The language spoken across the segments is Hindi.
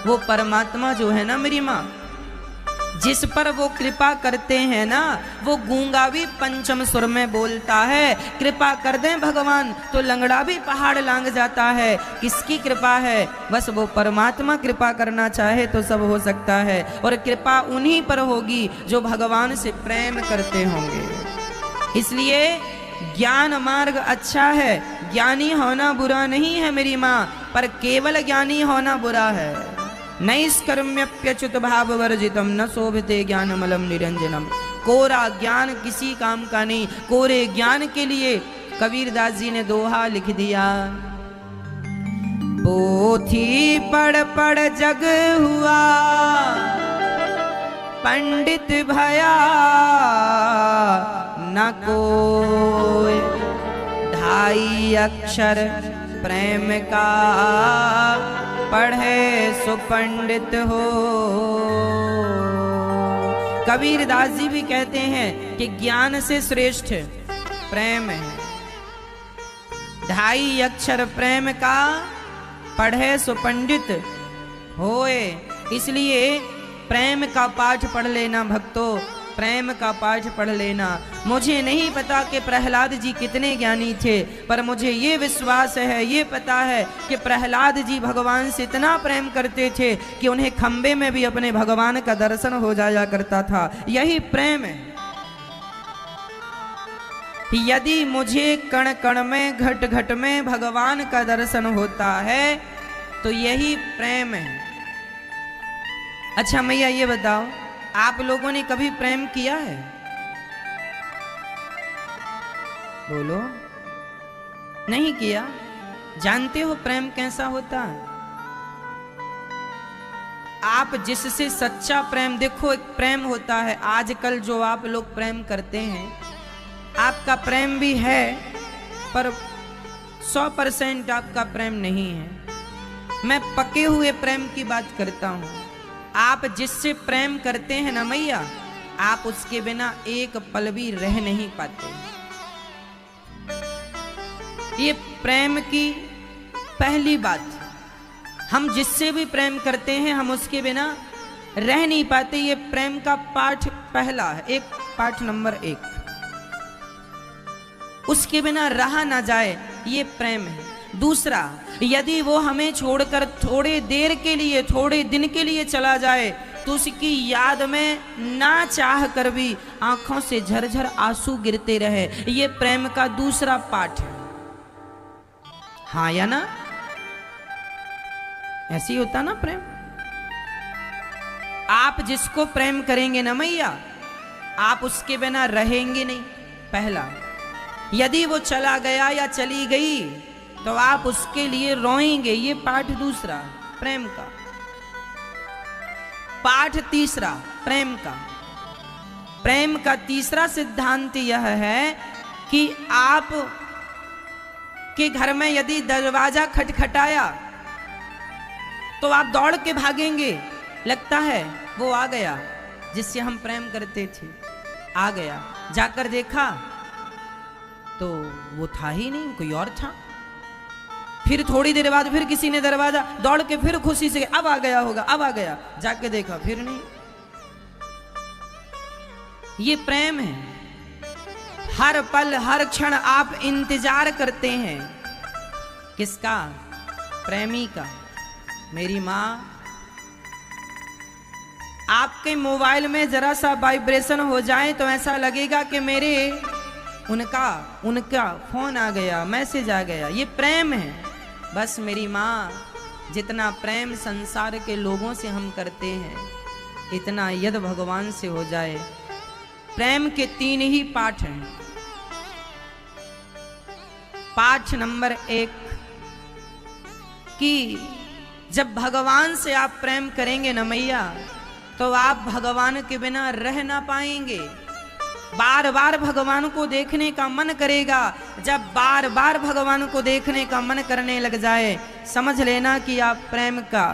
वो परमात्मा जो है ना मेरी माँ, जिस पर वो कृपा करते हैं ना, वो गूंगा भी पंचम सुर में बोलता है। कृपा कर दें भगवान तो लंगड़ा भी पहाड़ लांग जाता है। किसकी कृपा है? बस वो परमात्मा कृपा करना चाहे तो सब हो सकता है। और कृपा उन्हीं पर होगी जो भगवान से प्रेम करते होंगे। इसलिए ज्ञान मार्ग अच्छा है, ज्ञानी होना बुरा नहीं है मेरी माँ, पर केवल ज्ञानी होना बुरा है। नैष्कर्म्यप्यच्युत भाव वर्जितम न शोभिते ज्ञानमलम निरंजनम। कोरा ज्ञान किसी काम का नहीं। कोरे ज्ञान के लिए कबीरदास जी ने दोहा लिख दिया, पोथी पढ़ पढ़ जग हुआ, पंडित भया न कोई, ढाई अक्षर प्रेम का पढ़े सो पंडित हो। कबीरदास जी भी कहते हैं कि ज्ञान से श्रेष्ठ प्रेम है। ढाई अक्षर प्रेम का पढ़े सो पंडित होए। इसलिए प्रेम का पाठ पढ़ लेना भक्तों, प्रेम का पाठ पढ़ लेना। मुझे नहीं पता कि प्रहलाद जी कितने ज्ञानी थे, पर मुझे ये विश्वास है, ये पता है कि प्रहलाद जी भगवान से इतना प्रेम करते थे कि उन्हें खंबे में भी अपने भगवान का दर्शन हो जाया करता था। यही प्रेम है। यदि मुझे कण कण में घट घट में भगवान का दर्शन होता है तो यही प्रेम है। अच्छा मैया ये बताओ, आप लोगों ने कभी प्रेम किया है? बोलो। नहीं किया? जानते हो प्रेम कैसा होता है? आप जिससे सच्चा प्रेम, देखो एक प्रेम होता है, आजकल जो आप लोग प्रेम करते हैं, आपका प्रेम भी है पर 100% आपका प्रेम नहीं है। मैं पके हुए प्रेम की बात करता हूं। आप जिससे प्रेम करते हैं ना मैया, आप उसके बिना एक पल भी रह नहीं पाते। ये प्रेम की पहली बात। हम जिससे भी प्रेम करते हैं हम उसके बिना रह नहीं पाते। ये प्रेम का पाठ पहला है, एक पाठ नंबर 1। उसके बिना रहा ना जाए, ये प्रेम है। दूसरा, यदि वो हमें छोड़कर थोड़े देर के लिए, थोड़े दिन के लिए चला जाए तो उसकी याद में ना चाह कर भी आंखों से झरझर आंसू गिरते रहे, ये प्रेम का दूसरा पाठ है। हाँ या ना? ऐसी होता ना प्रेम। आप जिसको प्रेम करेंगे ना मैया, आप उसके बिना रहेंगे नहीं। पहला, यदि वो चला गया या चली गई तो आप उसके लिए रोएंगे, ये पाठ दूसरा प्रेम का। पाठ तीसरा प्रेम का। प्रेम का तीसरा सिद्धांत यह है कि आप के घर में यदि दरवाजा खटखटाया तो आप दौड़ के भागेंगे। लगता है वो आ गया जिससे हम प्रेम करते थे, आ गया। जाकर देखा तो वो था ही नहीं, कोई और था। फिर थोड़ी देर बाद फिर किसी ने दरवाजा, दौड़ के फिर खुशी से अब आ गया होगा, अब आ गया। जाके देखा फिर नहीं। ये प्रेम है। हर पल हर क्षण आप इंतजार करते हैं। किसका? प्रेमी का। मेरी माँ, आपके मोबाइल में जरा सा वाइब्रेशन हो जाए तो ऐसा लगेगा कि मेरे उनका फोन आ गया, मैसेज आ गया। ये प्रेम है। बस मेरी माँ, जितना प्रेम संसार के लोगों से हम करते हैं, इतना यदि भगवान से हो जाए। प्रेम के 3 ही पाठ हैं। पाठ नंबर 1 कि जब भगवान से आप प्रेम करेंगे ना मैया, तो आप भगवान के बिना रह ना पाएंगे। बार बार भगवान को देखने का मन करेगा। जब बार बार भगवान को देखने का मन करने लग जाए, समझ लेना कि आप प्रेम का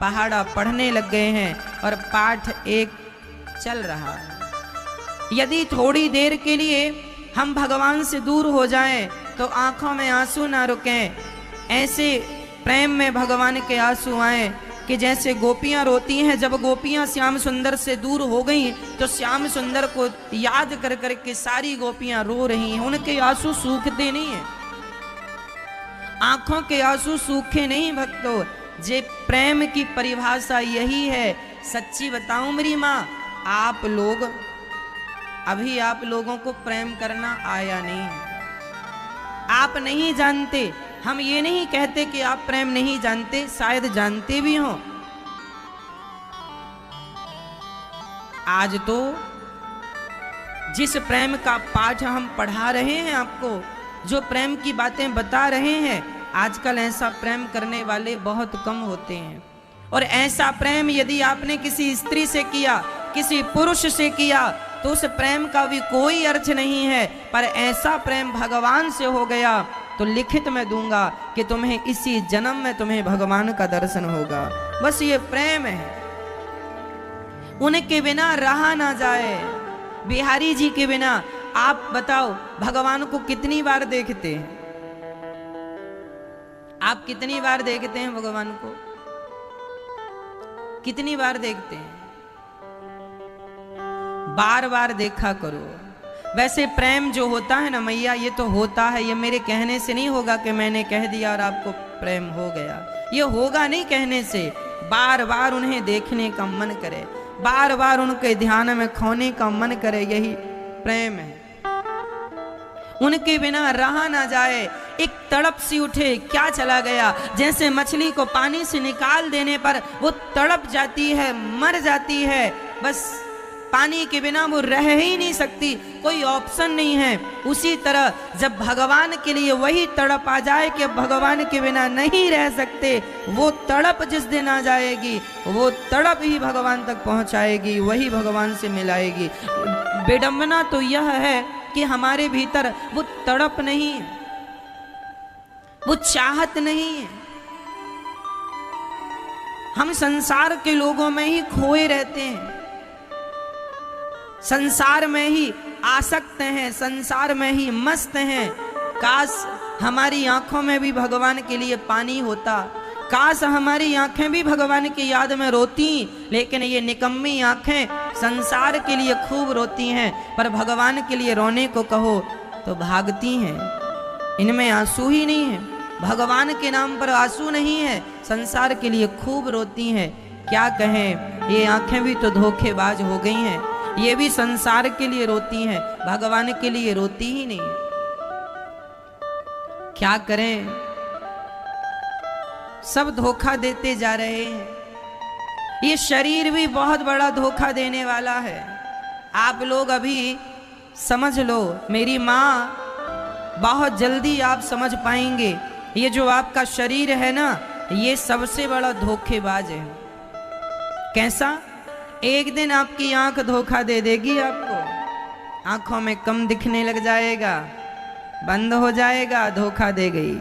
पहाड़ा पढ़ने लग गए हैं और पाठ 1 चल रहा है। यदि थोड़ी देर के लिए हम भगवान से दूर हो जाएं तो आंखों में आंसू ना रुकें। ऐसे प्रेम में भगवान के आंसू आए कि जैसे गोपियां रोती हैं, जब गोपियां श्याम सुंदर से दूर हो गई तो श्याम सुंदर को याद कर कर के सारी गोपियां रो रही हैं। उनके आंसू सूखते नहीं हैं, आंखों के आंसू सूखे नहीं भक्तों। जे प्रेम की परिभाषा यही है। सच्ची बताऊं मेरी माँ, आप लोग अभी आप लोगों को प्रेम करना आया नहीं, आप नहीं जानते। हम ये नहीं कहते कि आप प्रेम नहीं जानते, शायद जानते भी हो। आज तो जिस प्रेम का पाठ हम पढ़ा रहे हैं आपको, जो प्रेम की बातें बता रहे हैं, आजकल ऐसा प्रेम करने वाले बहुत कम होते हैं। और ऐसा प्रेम यदि आपने किसी स्त्री से किया, किसी पुरुष से किया, तो उस प्रेम का भी कोई अर्थ नहीं है। पर ऐसा प्रेम भगवान से हो गया तो लिखित में दूंगा कि तुम्हें इसी जन्म में तुम्हें भगवान का दर्शन होगा। बस ये प्रेम है, उनके बिना रहा ना जाए। बिहारी जी के बिना आप बताओ भगवान को कितनी बार देखते हैं? आप कितनी बार देखते हैं भगवान को? कितनी बार देखते हैं? बार बार देखा करो। वैसे प्रेम जो होता है ना मैया, ये तो होता है, ये मेरे कहने से नहीं होगा कि मैंने कह दिया और आपको प्रेम हो गया। ये होगा नहीं कहने से, बार बार उन्हें देखने का मन करे, बार बार उनके ध्यान में खोने का मन करे, यही प्रेम है। उनके बिना रहा ना जाए, एक तड़प सी उठे, क्या चला गया। जैसे मछली को पानी से निकाल देने पर वो तड़प जाती है, मर जाती है, बस पानी के बिना वो रह ही नहीं सकती, कोई ऑप्शन नहीं है। उसी तरह जब भगवान के लिए वही तड़प आ जाए कि भगवान के बिना नहीं रह सकते, वो तड़प जिस दिन आ जाएगी, वो तड़प ही भगवान तक पहुंचाएगी, वही भगवान से मिलाएगी। विडंबना तो यह है कि हमारे भीतर वो तड़प नहीं है, वो चाहत नहीं है। हम संसार के लोगों में ही खोए रहते हैं, संसार में ही आसक्त हैं, संसार में ही मस्त हैं। काश हमारी आंखों में भी भगवान के लिए पानी होता, काश हमारी आंखें भी भगवान की याद में रोती। लेकिन ये निकम्मी आंखें संसार के लिए खूब रोती हैं, पर भगवान के लिए रोने को कहो तो भागती हैं। इनमें आंसू ही नहीं है, भगवान के नाम पर आंसू नहीं है, संसार के लिए खूब रोती हैं। क्या कहें, ये आंखें भी तो धोखेबाज हो गई हैं, ये भी संसार के लिए रोती हैं, भगवान के लिए रोती ही नहीं। क्या करें, सब धोखा देते जा रहे हैं। ये शरीर भी बहुत बड़ा धोखा देने वाला है। आप लोग अभी समझ लो, मेरी माँ, बहुत जल्दी आप समझ पाएंगे। ये जो आपका शरीर है ना, ये सबसे बड़ा धोखेबाज है। कैसा? एक दिन आपकी आंख धोखा दे देगी आपको, आंखों में कम दिखने लग जाएगा, बंद हो जाएगा, धोखा दे गई।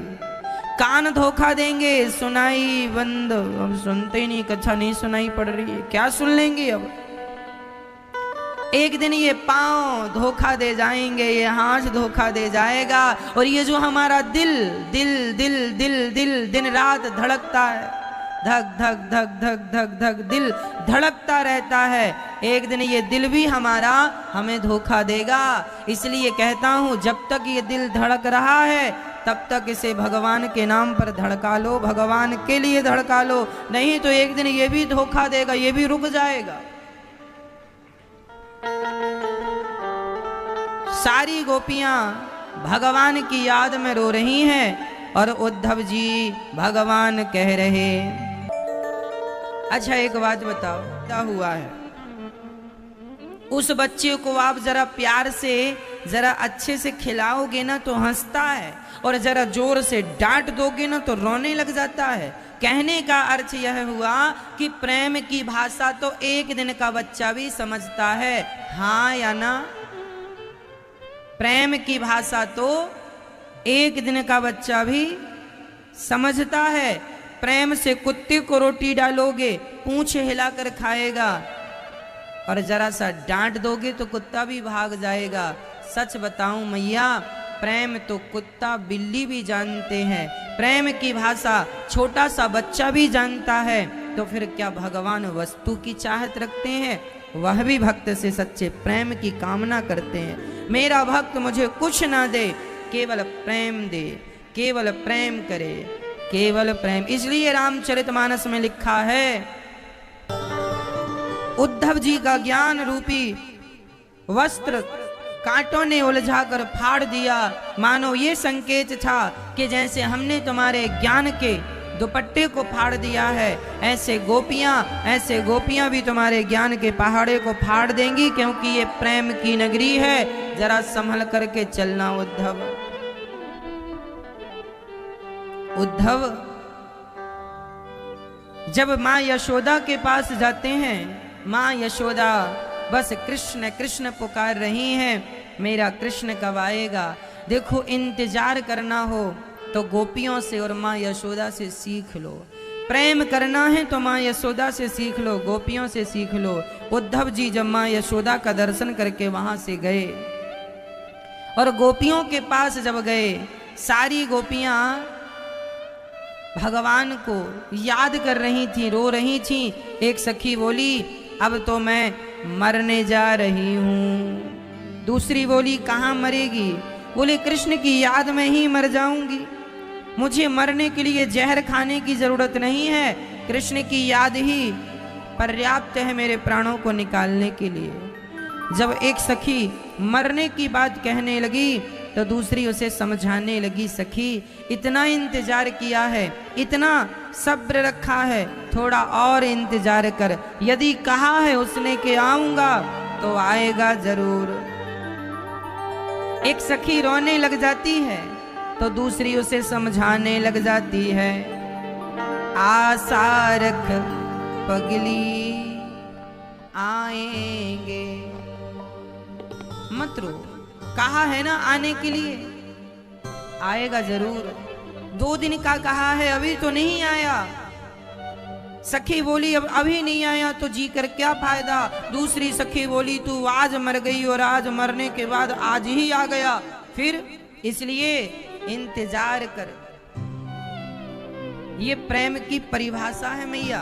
कान धोखा देंगे, सुनाई बंद, अब सुनते ही नहीं, कच्छा नहीं सुनाई पड़ रही है, क्या सुन लेंगे अब। एक दिन ये पांव धोखा दे जाएंगे, ये हाथ धोखा दे जाएगा, और ये जो हमारा दिल दिल दिल दिल दिल दिन रात धड़कता है, धक धक धक धक धक धक दिल धड़कता रहता है, एक दिन ये दिल भी हमारा हमें धोखा देगा। इसलिए कहता हूं, जब तक ये दिल धड़क रहा है तब तक इसे भगवान के नाम पर धड़का लो, भगवान के लिए धड़का लो, नहीं तो एक दिन ये भी धोखा देगा, ये भी रुक जाएगा। सारी गोपियां भगवान की याद में रो रही हैं और उद्धव जी भगवान कह रहे। अच्छा एक बात बताओ, क्या हुआ है? उस बच्चे को आप जरा प्यार से, जरा अच्छे से खिलाओगे ना तो हंसता है, और जरा जोर से डांट दोगे ना तो रोने लग जाता है। कहने का अर्थ यह हुआ कि प्रेम की भाषा तो एक दिन का बच्चा भी समझता है, हाँ या ना? प्रेम की भाषा तो एक दिन का बच्चा भी समझता है। प्रेम से कुत्ते को रोटी डालोगे, पूंछ हिलाकर खाएगा, और जरा सा डांट दोगे तो कुत्ता भी भाग जाएगा। सच बताऊं मैया, प्रेम तो कुत्ता बिल्ली भी जानते हैं, प्रेम की भाषा छोटा सा बच्चा भी जानता है। तो फिर क्या भगवान वस्तु की चाहत रखते हैं? वह भी भक्त से सच्चे प्रेम की कामना करते हैं। मेरा भक्त मुझे कुछ ना दे, केवल प्रेम दे, केवल प्रेम करे, केवल प्रेम। इसलिए रामचरितमानस में लिखा है, उद्धव जी का ज्ञान रूपी वस्त्र कांटों ने उलझा कर फाड़ दिया। मानो ये संकेत था कि जैसे हमने तुम्हारे ज्ञान के दुपट्टे को फाड़ दिया है, ऐसे गोपियां भी तुम्हारे ज्ञान के पहाड़े को फाड़ देंगी, क्योंकि ये प्रेम की नगरी है। जरा संभल करके चलना उद्धव। उद्धव जब मां यशोदा के पास जाते हैं, मां यशोदा बस कृष्ण कृष्ण पुकार रही हैं, मेरा कृष्ण कब आएगा। देखो, इंतजार करना हो तो गोपियों से और मां यशोदा से सीख लो। प्रेम करना है तो मां यशोदा से सीख लो, गोपियों से सीख लो। उद्धव जी जब मां यशोदा का दर्शन करके वहां से गए और गोपियों के पास जब गए, सारी गोपियां भगवान को याद कर रही थी, रो रही थी। एक सखी बोली, अब तो मैं मरने जा रही हूं। दूसरी बोली, कहां मरेगी? बोले, कृष्ण की याद में ही मर जाऊंगी, मुझे मरने के लिए जहर खाने की जरूरत नहीं है, कृष्ण की याद ही पर्याप्त है मेरे प्राणों को निकालने के लिए। जब एक सखी मरने की बात कहने लगी तो दूसरी उसे समझाने लगी, सखी इतना इंतजार किया है, इतना सब्र रखा है, थोड़ा और इंतजार कर। यदि कहा है उसने कि आऊंगा तो आएगा जरूर। एक सखी रोने लग जाती है तो दूसरी उसे समझाने लग जाती है, आशा रख पगली आएंगे, मत रो, कहा है ना आने के लिए, आएगा जरूर। 2 दिन का कहा है, अभी तो नहीं आया। सखी बोली, अब अभी नहीं आया तो जी कर क्या फायदा। दूसरी सखी बोली, तू आज मर गई और आज मरने के बाद आज ही आ गया, फिर इसलिए इंतजार कर। ये प्रेम की परिभाषा है मैया।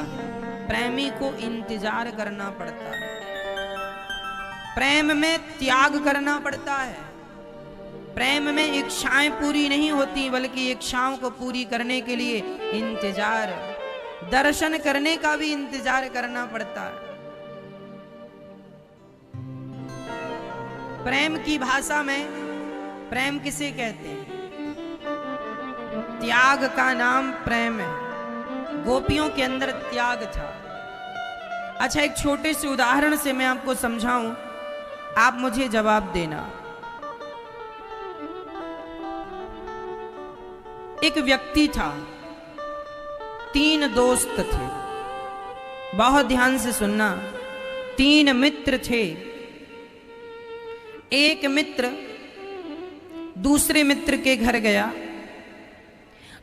प्रेमी को इंतजार करना पड़ता है, प्रेम में त्याग करना पड़ता है। प्रेम में इच्छाएं पूरी नहीं होती, बल्कि इच्छाओं को पूरी करने के लिए इंतजार, दर्शन करने का भी इंतजार करना पड़ता है। प्रेम की भाषा में प्रेम किसे कहते हैं? त्याग का नाम प्रेम है। गोपियों के अंदर त्याग था। अच्छा, एक छोटे से उदाहरण से मैं आपको समझाऊं, आप मुझे जवाब देना। एक व्यक्ति था, 3 दोस्त थे। बहुत ध्यान से सुनना। 3 मित्र थे। एक मित्र दूसरे मित्र के घर गया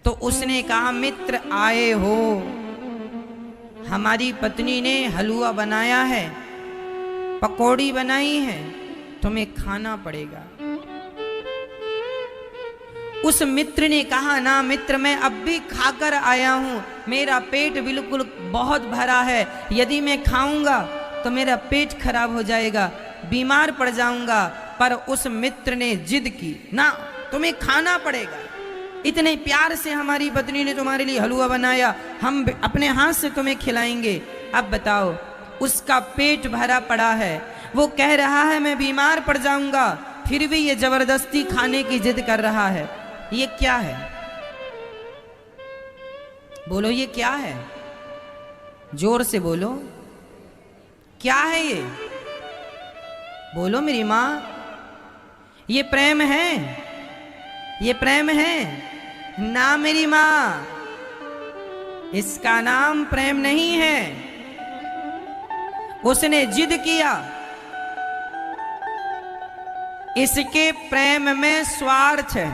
तो उसने कहा, मित्र आए हो, हमारी पत्नी ने हलवा बनाया है, पकौड़ी बनाई है, तुम्हें खाना पड़ेगा। उस मित्र ने कहा, ना मित्र, मैं अब भी खाकर आया हूं, मेरा पेट बिल्कुल बहुत भरा है, यदि मैं खाऊंगा तो मेरा पेट खराब हो जाएगा, बीमार पड़ जाऊंगा। पर उस मित्र ने जिद की, ना तुम्हें खाना पड़ेगा, इतने प्यार से हमारी पत्नी ने तुम्हारे लिए हलवा बनाया, हम अपने हाथ से तुम्हें खिलाएंगे। अब बताओ, उसका पेट भरा पड़ा है, वो कह रहा है मैं बीमार पड़ जाऊंगा, फिर भी ये जबरदस्ती खाने की जिद कर रहा है। ये क्या है? बोलो, ये क्या है? जोर से बोलो, क्या है ये? बोलो मेरी मां, ये प्रेम है? ये प्रेम है? ना मेरी मां, इसका नाम प्रेम नहीं है। उसने जिद किया। इसके प्रेम में स्वार्थ है।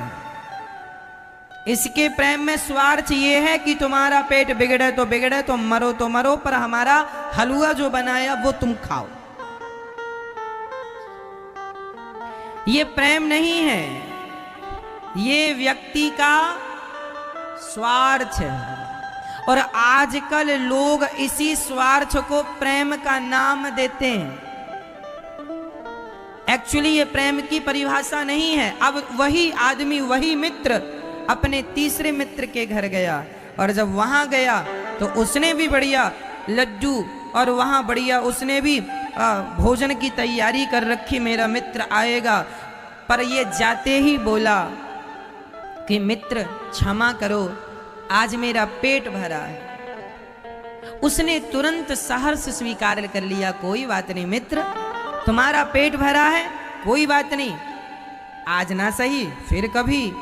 इसके प्रेम में स्वार्थ ये है कि तुम्हारा पेट बिगड़े तो बिगड़े, तो मरो, पर हमारा हलवा जो बनाया वो तुम खाओ। ये प्रेम नहीं है, ये व्यक्ति का स्वार्थ है। और आजकल लोग इसी स्वार्थ को प्रेम का नाम देते हैं। एक्चुअली ये प्रेम की परिभाषा नहीं है। अब वही आदमी, वही मित्र अपने तीसरे मित्र के घर गया, और जब वहां गया तो उसने भी बढ़िया लड्डू और वहां बढ़िया उसने भी भोजन की तैयारी कर रखी, मेरा मित्र आएगा। पर ये जाते ही बोला कि मित्र क्षमा करो, आज मेरा पेट भरा है। उसने तुरंत सहर्ष स्वीकार कर लिया, कोई बात नहीं मित्र, तुम्हारा पेट भरा है, कोई बात नहीं, आज ना सही फिर कभी।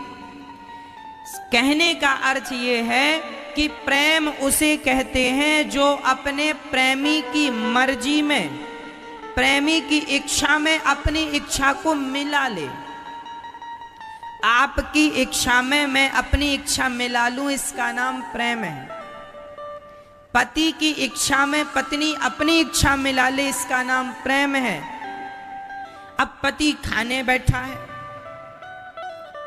कहने का अर्थ ये है कि प्रेम उसे कहते हैं जो अपने प्रेमी की मर्जी में, प्रेमी की इच्छा में अपनी इच्छा को मिला ले। आपकी इच्छा में मैं अपनी इच्छा मिला लूं, इसका नाम प्रेम है। पति की इच्छा में पत्नी अपनी इच्छा मिला ले, इसका नाम प्रेम है। अब पति खाने बैठा है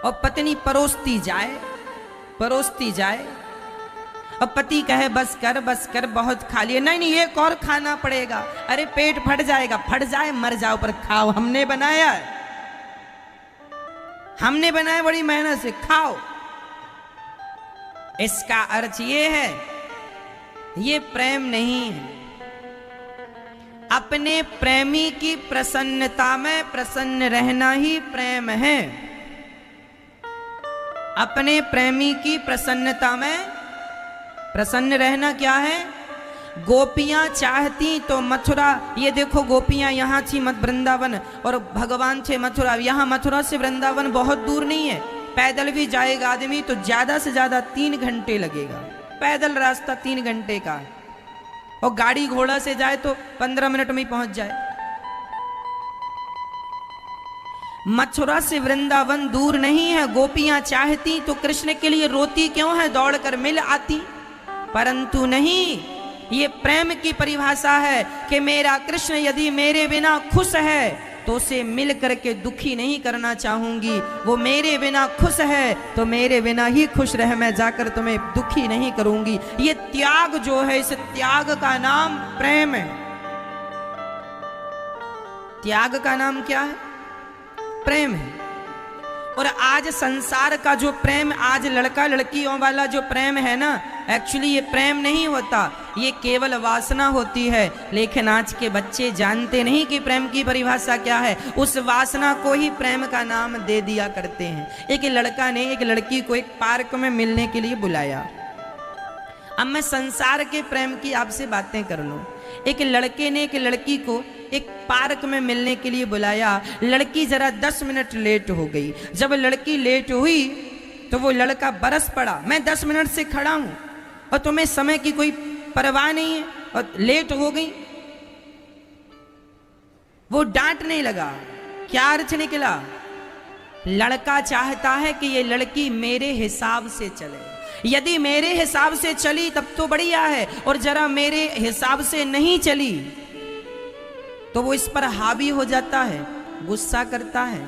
और पत्नी परोसती जाए, अब पति कहे बस कर बहुत खा लिए, नहीं एक और खाना पड़ेगा, अरे पेट फट जाएगा, फट जाए मर जाओ पर खाओ, हमने बनाया बड़ी मेहनत से, खाओ। इसका अर्थ ये है, ये प्रेम नहीं है। अपने प्रेमी की प्रसन्नता में प्रसन्न रहना ही प्रेम है। अपने प्रेमी की प्रसन्नता में प्रसन्न रहना क्या है? गोपियां चाहती तो मथुरा, ये देखो गोपियां यहाँ थी वृंदावन और भगवान थे मथुरा। यहाँ मथुरा से वृंदावन बहुत दूर नहीं है, पैदल भी जाएगा आदमी तो ज्यादा से ज्यादा 3 घंटे लगेगा, पैदल रास्ता 3 घंटे का है, और गाड़ी घोड़ा से जाए तो 15 मिनट में ही पहुंच जाए। मथुरा से वृंदावन दूर नहीं है। गोपियां चाहती तो कृष्ण के लिए रोती क्यों है, दौड़कर मिल आती, परंतु नहीं। ये प्रेम की परिभाषा है कि मेरा कृष्ण यदि मेरे बिना खुश है तो उसे मिल करके दुखी नहीं करना चाहूंगी, वो मेरे बिना खुश है तो मेरे बिना ही खुश रहे, मैं जाकर तुम्हें दुखी नहीं करूंगी। ये त्याग जो है, इस त्याग का नाम प्रेम है। त्याग का नाम क्या है? प्रेम है। और आज संसार का जो प्रेम, आज लड़का लड़कियों वाला जो प्रेम है ना, एक्चुअली ये प्रेम नहीं होता, ये केवल वासना होती है। लेकिन आज के बच्चे जानते नहीं कि प्रेम की परिभाषा क्या है, उस वासना को ही प्रेम का नाम दे दिया करते हैं। एक लड़का ने एक लड़की को एक पार्क में मिलने के लिए बुलाया। अब मैं संसार के प्रेम की आपसे बातें कर लूं। एक लड़के ने एक लड़की को एक पार्क में मिलने के लिए बुलाया। लड़की जरा 10 मिनट लेट हो गई। जब लड़की लेट हुई तो वो लड़का बरस पड़ा, मैं 10 मिनट से खड़ा हूं और तुम्हें समय की कोई परवाह नहीं है और लेट हो गई। वो डांटने लगा। क्या अर्थ निकला? लड़का चाहता है कि ये लड़की मेरे हिसाब से चले। यदि मेरे हिसाब से चली तब तो बढ़िया है, और जरा मेरे हिसाब से नहीं चली तो वो इस पर हावी हो जाता है, गुस्सा करता है।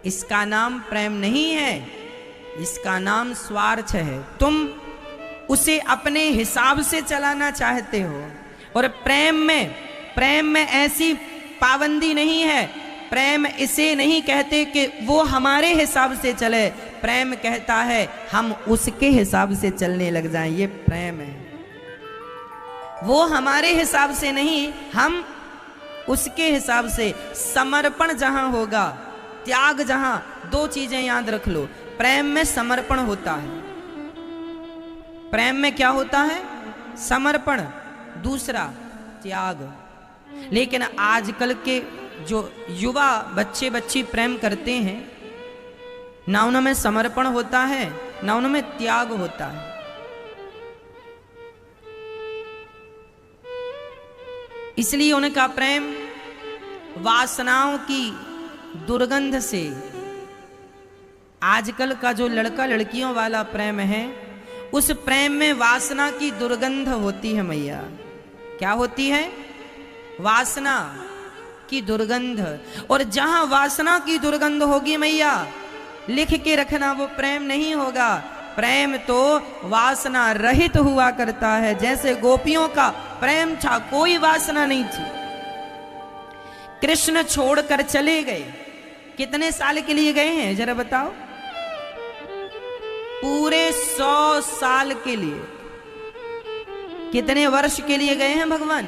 इसका नाम प्रेम नहीं है, इसका नाम स्वार्थ है। तुम उसे अपने हिसाब से चलाना चाहते हो। और प्रेम में ऐसी पाबंदी नहीं है। प्रेम इसे नहीं कहते कि वो हमारे हिसाब से चले, प्रेम कहता है हम उसके हिसाब से चलने लग जाएं, ये प्रेम है। वो हमारे हिसाब से नहीं, हम उसके हिसाब से। समर्पण जहां होगा, त्याग जहां, 2 चीजें याद रख लो। प्रेम में समर्पण होता है। प्रेम में क्या होता है? समर्पण। दूसरा त्याग। लेकिन आजकल के जो युवा बच्चे बच्ची प्रेम करते हैं, ना उनमें समर्पण होता है ना उनमें त्याग होता है। इसलिए उनका प्रेम वासनाओं की दुर्गंध से, आजकल का जो लड़का लड़कियों वाला प्रेम है, उस प्रेम में वासना की दुर्गंध होती है मैया। क्या होती है? वासना की दुर्गंध। और जहां वासना की दुर्गंध होगी मैया, लिख के रखना, वो प्रेम नहीं होगा। प्रेम तो वासना रहित हुआ करता है। जैसे गोपियों का प्रेम था, कोई वासना नहीं थी। कृष्ण छोड़कर चले गए। कितने साल के लिए गए हैं जरा बताओ? पूरे 100 साल के लिए। कितने वर्ष के लिए गए हैं भगवान?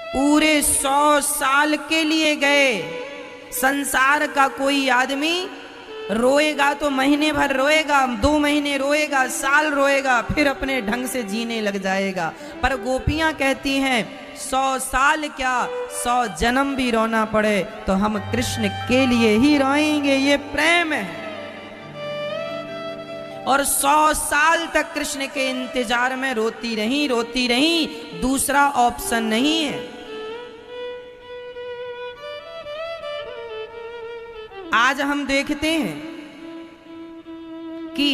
पूरे 100 साल के लिए गए। संसार का कोई आदमी रोएगा तो महीने भर रोएगा, 2 महीने रोएगा, साल रोएगा, फिर अपने ढंग से जीने लग जाएगा। पर गोपियां कहती हैं 100 साल क्या, 100 जन्म भी रोना पड़े तो हम कृष्ण के लिए ही रोएंगे। ये प्रेम है। और 100 साल तक कृष्ण के इंतजार में रोती रही, दूसरा ऑप्शन नहीं है। आज हम देखते हैं कि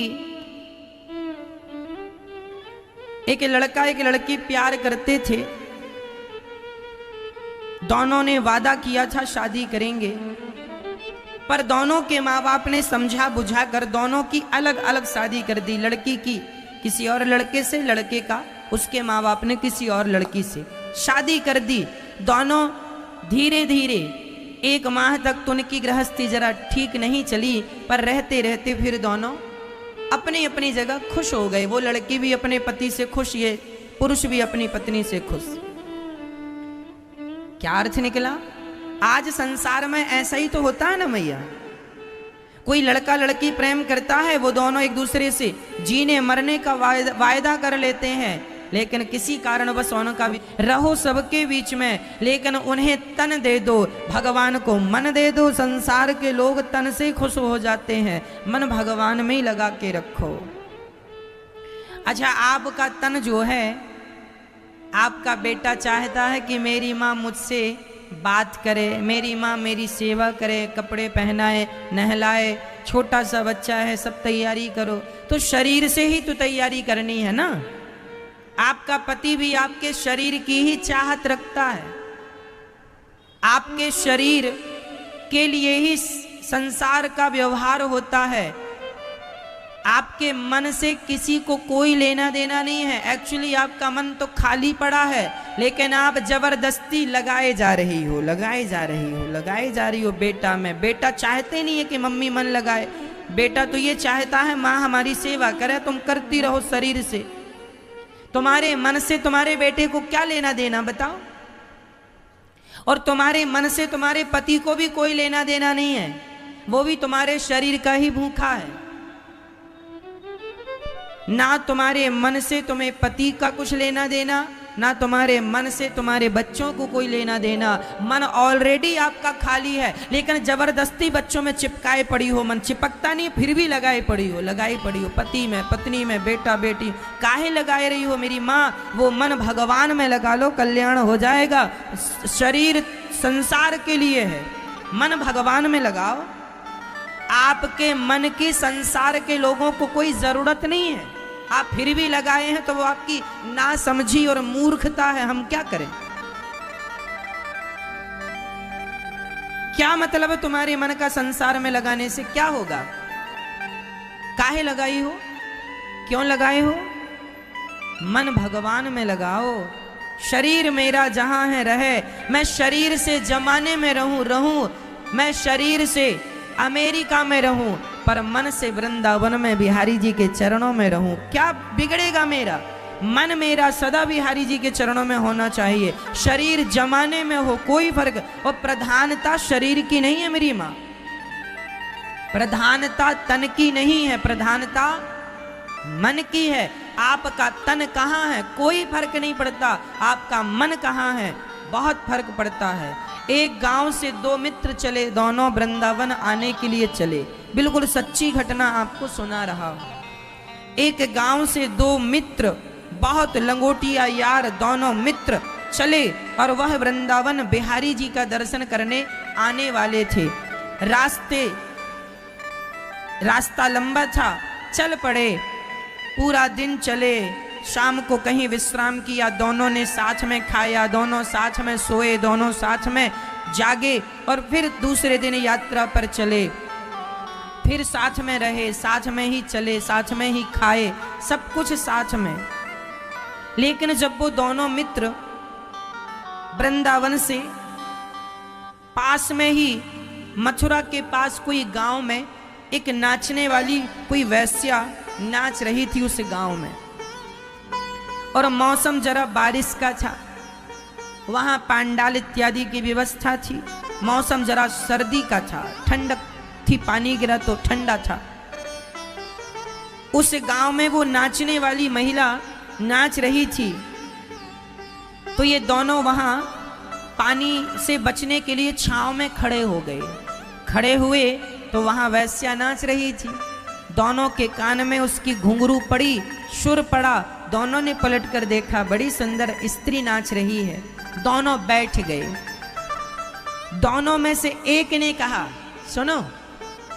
एक लड़का एक लड़की प्यार करते थे, दोनों ने वादा किया था शादी करेंगे, पर दोनों के माँ बाप ने समझा बुझा कर दोनों की अलग अलग शादी कर दी। लड़की की किसी और लड़के से, लड़के का उसके माँ बाप ने किसी और लड़की से शादी कर दी। दोनों धीरे धीरे 1 माह तक तो उनकी गृहस्थी जरा ठीक नहीं चली, पर रहते रहते फिर दोनों अपनी अपनी जगह खुश हो गए। वो लड़की भी अपने पति से खुश, ये पुरुष भी अपनी पत्नी से खुश। क्या अर्थ निकला? आज संसार में ऐसा ही तो होता है ना मैया। कोई लड़का लड़की प्रेम करता है, वो दोनों एक दूसरे से जीने मरने का वायदा कर लेते हैं, लेकिन किसी कारणवश उनका भी रहो सबके बीच में, लेकिन उन्हें तन दे दो, भगवान को मन दे दो। संसार के लोग तन से खुश हो जाते हैं, मन भगवान में ही लगा के रखो। अच्छा, आपका तन जो है, आपका बेटा चाहता है कि मेरी माँ मुझसे बात करे, मेरी माँ मेरी सेवा करे, कपड़े पहनाए, नहलाए, छोटा सा बच्चा है, सब तैयारी करो। तो शरीर से ही तो तैयारी करनी है ना। आपका पति भी आपके शरीर की ही चाहत रखता है, आपके शरीर के लिए ही संसार का व्यवहार होता है। आपके मन से किसी को कोई लेना देना नहीं है। एक्चुअली आपका मन तो खाली पड़ा है, लेकिन आप जबरदस्ती लगाए जा रही हो, लगाए जा रही हो, लगाए जा रही हो बेटा में। बेटा चाहते नहीं है कि मम्मी मन लगाए, बेटा तो ये चाहता है माँ हमारी सेवा करे, तुम करती रहो शरीर से। तुम्हारे मन से तुम्हारे बेटे को क्या लेना देना बताओ? और तुम्हारे मन से तुम्हारे पति को भी कोई लेना देना नहीं है, वो भी तुम्हारे शरीर का ही भूखा है। ना तुम्हारे मन से तुम्हें पति का कुछ लेना देना, ना तुम्हारे मन से तुम्हारे बच्चों को कोई लेना देना। मन ऑलरेडी आपका खाली है, लेकिन जबरदस्ती बच्चों में चिपकाए पड़ी हो। मन चिपकता नहीं, फिर भी लगाए पड़ी हो, लगाई पड़ी हो पति में, पत्नी में, बेटा बेटी। काहे लगाए रही हो मेरी माँ? वो मन भगवान में लगा लो, कल्याण हो जाएगा। शरीर संसार के लिए है, मन भगवान में लगाओ। आपके मन की संसार के लोगों को कोई जरूरत नहीं है, आप फिर भी लगाए हैं तो वो आपकी नासमझी और मूर्खता है। हम क्या करें? क्या मतलब है तुम्हारे मन का संसार में लगाने से? क्या होगा? काहे लगाई हो? क्यों लगाए हो? मन भगवान में लगाओ। शरीर मेरा जहां है रहे, मैं शरीर से जमाने में रहूं, मैं शरीर से अमेरिका में रहूं, पर मन से वृंदावन में बिहारी जी के चरणों में रहूं। क्या बिगड़ेगा मेरा? मन मेरा सदा बिहारी जी के चरणों में होना चाहिए। शरीर जमाने में हो कोई फर्क, और प्रधानता शरीर की नहीं है मेरी माँ, प्रधानता तन की नहीं है, प्रधानता मन की है। आपका तन कहाँ है कोई फर्क नहीं पड़ता, आपका मन कहाँ है बहुत फर्क पड़ता है। एक गांव से 2 मित्र चले, दोनों वृंदावन आने के लिए चले। बिल्कुल सच्ची घटना आपको सुना रहा हूं। एक गांव से 2 मित्र, बहुत लंगोटिया यार, दोनों मित्र चले और वह वृंदावन बिहारी जी का दर्शन करने आने वाले थे। रास्ता लंबा था, चल पड़े, पूरा दिन चले। शाम को कहीं विश्राम किया, दोनों ने साथ में खाया, दोनों साथ में सोए, दोनों साथ में जागे, और फिर दूसरे दिन यात्रा पर चले। फिर साथ में रहे, साथ में ही चले, साथ में ही खाए, सब कुछ साथ में। लेकिन जब वो दोनों मित्र वृंदावन से पास में ही मथुरा के पास कोई गांव में एक नाचने वाली कोई वैश्या नाच रही थी उस गांव में, और मौसम जरा बारिश का था, वहां पांडाल इत्यादि की व्यवस्था थी, मौसम जरा सर्दी का था, ठंडक थी, पानी गिरा तो ठंडा था। उस गांव में वो नाचने वाली महिला नाच रही थी, तो ये दोनों वहां पानी से बचने के लिए छांव में खड़े हो गए। खड़े हुए तो वहां वैश्या नाच रही थी, दोनों के कान में उसकी घुंघरू पड़ी, सुर पड़ा, दोनों ने पलट कर देखा, बड़ी सुंदर स्त्री नाच रही है। दोनों बैठ गए। दोनों में से एक ने कहा, सुनो,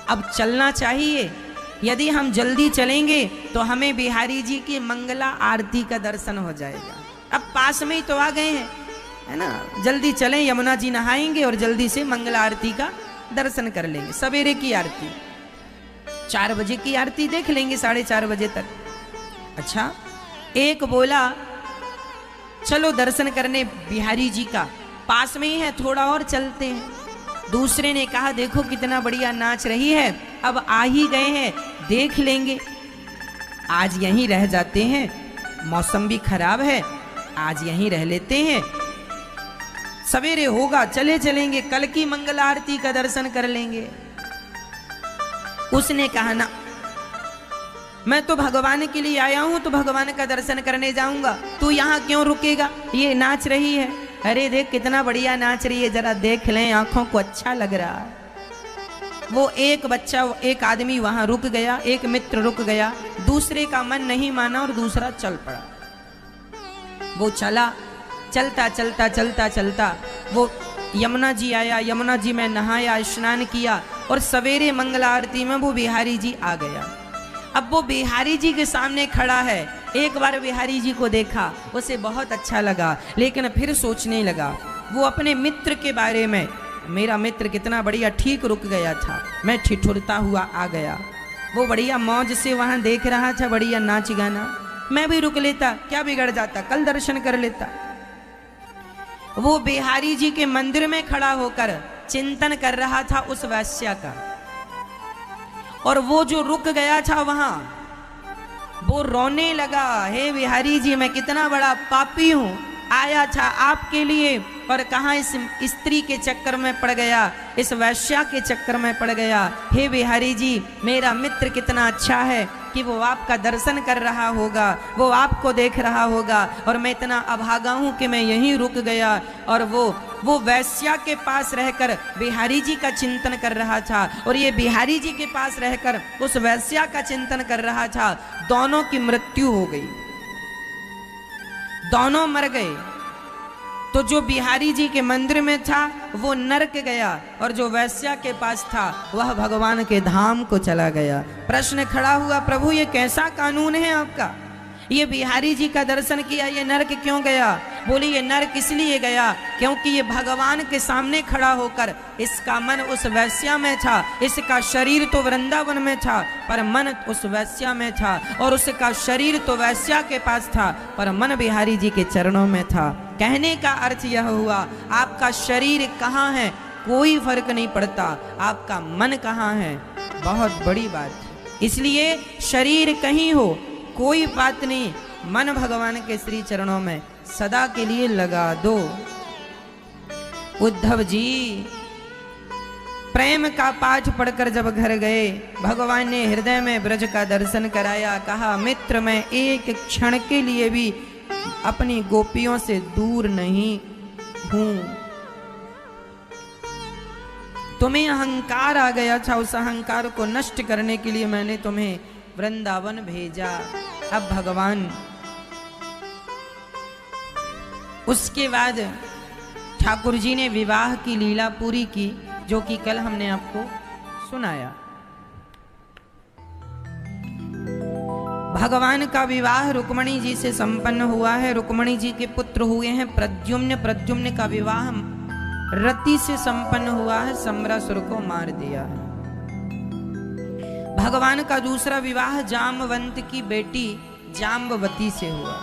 अब चलना चाहिए, यदि हम जल्दी चलेंगे तो हमें बिहारी जी की मंगला आरती का दर्शन हो जाएगा। अब पास में ही तो आ गए हैं, है ना, जल्दी चलें, यमुना जी नहाएंगे और जल्दी से मंगला आरती का दर्शन कर लेंगे। सवेरे की आरती, 4 बजे की आरती देख लेंगे, 4:30 बजे तक। अच्छा, एक बोला चलो दर्शन करने बिहारी जी का, पास में ही है, थोड़ा और चलते हैं। दूसरे ने कहा देखो कितना बढ़िया नाच रही है, अब आ ही गए हैं, देख लेंगे, आज यहीं रह जाते हैं, मौसम भी खराब है, आज यहीं रह लेते हैं, सवेरे होगा चले चलेंगे, कल की मंगल आरती का दर्शन कर लेंगे। उसने कहा ना, मैं तो भगवान के लिए आया हूं, तो भगवान का दर्शन करने जाऊंगा, तू यहां क्यों रुकेगा, ये नाच रही है, अरे देख कितना बढ़िया नाच रही है, जरा देख लें, आंखों को अच्छा लग रहा है। वो एक बच्चा, एक आदमी वहां रुक गया, एक मित्र रुक गया, दूसरे का मन नहीं माना और दूसरा चल पड़ा। वो चला, चलता चलता चलता चलता वो यमुना जी आया, यमुना जी में नहाया, स्नान किया, और सवेरे मंगला आरती में वो बिहारी जी आ गया। अब वो बिहारी जी के सामने खड़ा है, एक बार बिहारी जी को देखा, उसे बहुत अच्छा लगा, लेकिन फिर सोचने लगा वो अपने मित्र के बारे में, मेरा मित्र कितना बढ़िया ठीक रुक गया था, मैं ठिठुरता हुआ आ गया, वो बढ़िया मौज से वहां देख रहा था, बढ़िया नाच गाना, मैं भी रुक लेता, क्या बिगड़ जाता, कल दर्शन कर लेता। वो बिहारी जी के मंदिर में खड़ा होकर चिंतन कर रहा था उस वैश्या का, और वो जो रुक गया था वहां, वो रोने लगा, हे बिहारी जी, मैं कितना बड़ा पापी हूं, आया था आपके लिए, पर कहां इस स्त्री के चक्कर में पड़ गया, इस वैश्या के चक्कर में पड़ गया। हे बिहारी जी, मेरा मित्र कितना अच्छा है कि वो आपका दर्शन कर रहा होगा, वो आपको देख रहा होगा, और मैं इतना अभागा हूं कि मैं यहीं रुक गया, और वो वैश्या के पास रहकर बिहारी जी का चिंतन कर रहा था, और ये बिहारी जी के पास रहकर उस वैश्या का चिंतन कर रहा था। दोनों की मृत्यु हो गई, दोनों मर गए। तो जो बिहारी जी के मंदिर में था वो नरक गया, और जो वैश्या के पास था वह भगवान के धाम को चला गया। प्रश्न खड़ा हुआ, प्रभु ये कैसा कानून है आपका, ये बिहारी जी का दर्शन किया, ये नरक क्यों गया? बोली ये नरक इसलिए गया क्योंकि ये भगवान के सामने खड़ा होकर इसका मन उस वैश्या में था, इसका शरीर तो वृंदावन में था पर मन उस वैश्या में था, और उसका शरीर तो वैश्या के पास था पर मन बिहारी जी के चरणों में था। कहने का अर्थ यह हुआ, आपका शरीर कहाँ है कोई फर्क नहीं पड़ता, आपका मन कहाँ है बहुत बड़ी बात है। इसलिए शरीर कहीं हो कोई बात नहीं, मन भगवान के श्री चरणों में सदा के लिए लगा दो। उद्धव जी प्रेम का पाठ पढ़कर जब घर गए, भगवान ने हृदय में ब्रज का दर्शन कराया, कहा मित्र मैं एक क्षण के लिए भी अपनी गोपियों से दूर नहीं हूं। तुम्हें अहंकार आ गया था, उस अहंकार को नष्ट करने के लिए मैंने तुम्हें वृंदावन भेजा। अब भगवान उसके बाद ठाकुर जी ने विवाह की लीला पूरी की, जो कि कल हमने आपको सुनाया। भगवान का विवाह रुक्मणी जी से संपन्न हुआ है। रुक्मणी जी के पुत्र हुए हैं प्रद्युम्न। प्रद्युम्न का विवाह रति से संपन्न हुआ है, सम्रासुर को मार दिया है। भगवान का दूसरा विवाह जामवंत की बेटी जाम्बवती से हुआ।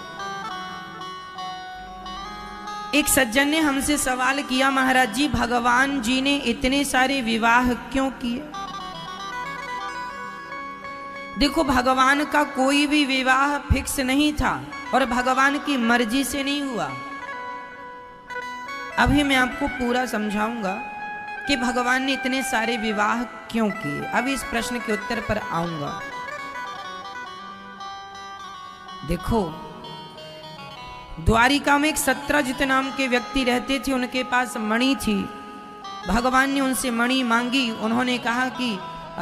एक सज्जन ने हमसे सवाल किया, महाराज जी भगवान जी ने इतने सारे विवाह क्यों किए? देखो, भगवान का कोई भी विवाह फिक्स नहीं था और भगवान की मर्जी से नहीं हुआ। अभी मैं आपको पूरा समझाऊंगा कि भगवान ने इतने सारे विवाह क्यों किए। अभी इस प्रश्न के उत्तर पर आऊंगा। देखो, द्वारिका में एक सत्रजित नाम के व्यक्ति रहते थे, उनके पास मणि थी। भगवान ने उनसे मणि मांगी। उन्होंने कहा कि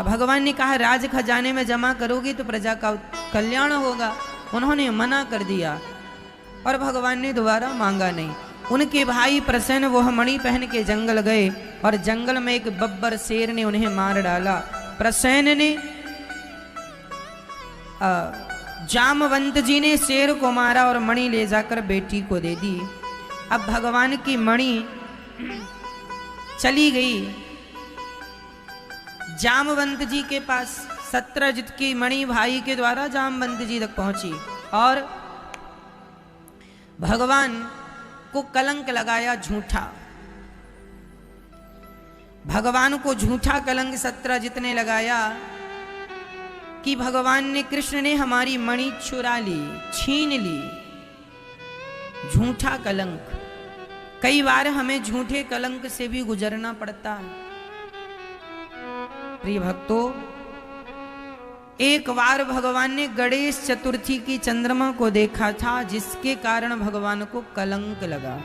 भगवान ने कहा राज खजाने में जमा करोगे तो प्रजा का कल्याण होगा। उन्होंने मना कर दिया और भगवान ने दोबारा मांगा नहीं। उनके भाई प्रसन्न वह मणि पहन के जंगल गए और जंगल में एक बब्बर शेर ने उन्हें मार डाला। प्रसन्न ने जामवंत जी ने शेर को मारा और मणि ले जाकर बेटी को दे दी। अब भगवान की मणि चली गई जामवंत जी के पास। सत्रजित की मणि भाई के द्वारा जामवंत जी तक पहुंची और भगवान को कलंक लगाया झूठा। भगवान को झूठा कलंक सत्रजित ने लगाया कि भगवान ने कृष्ण ने हमारी मणि चुरा ली, छीन ली। झूठा कलंक। कई बार हमें झूठे कलंक से भी गुजरना पड़ता है। प्रिय भक्तों, एक बार भगवान ने गणेश चतुर्थी की चंद्रमा को देखा था, जिसके कारण भगवान को कलंक लगा।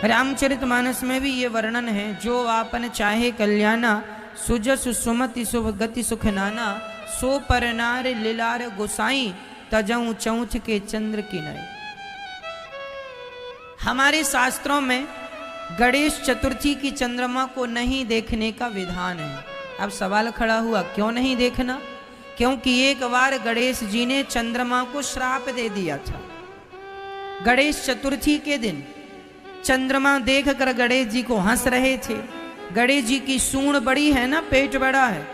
रामचरितमानस में भी ये वर्णन है, जो आपन चाहे कल्याणा, सुजस सुमति शुभ गति सुख नाना, सो पर नार लीलार गोसाई, तजऊ चौथ के चंद्र की नई। हमारे शास्त्रों में गणेश चतुर्थी की चंद्रमा को नहीं देखने का विधान है। अब सवाल खड़ा हुआ, क्यों नहीं देखना? क्योंकि एक बार गणेश जी ने चंद्रमा को श्राप दे दिया था। गणेश चतुर्थी के दिन चंद्रमा देखकर गणेश जी को हंस रहे थे। गणेश जी की सूंड बड़ी है ना, पेट बड़ा है,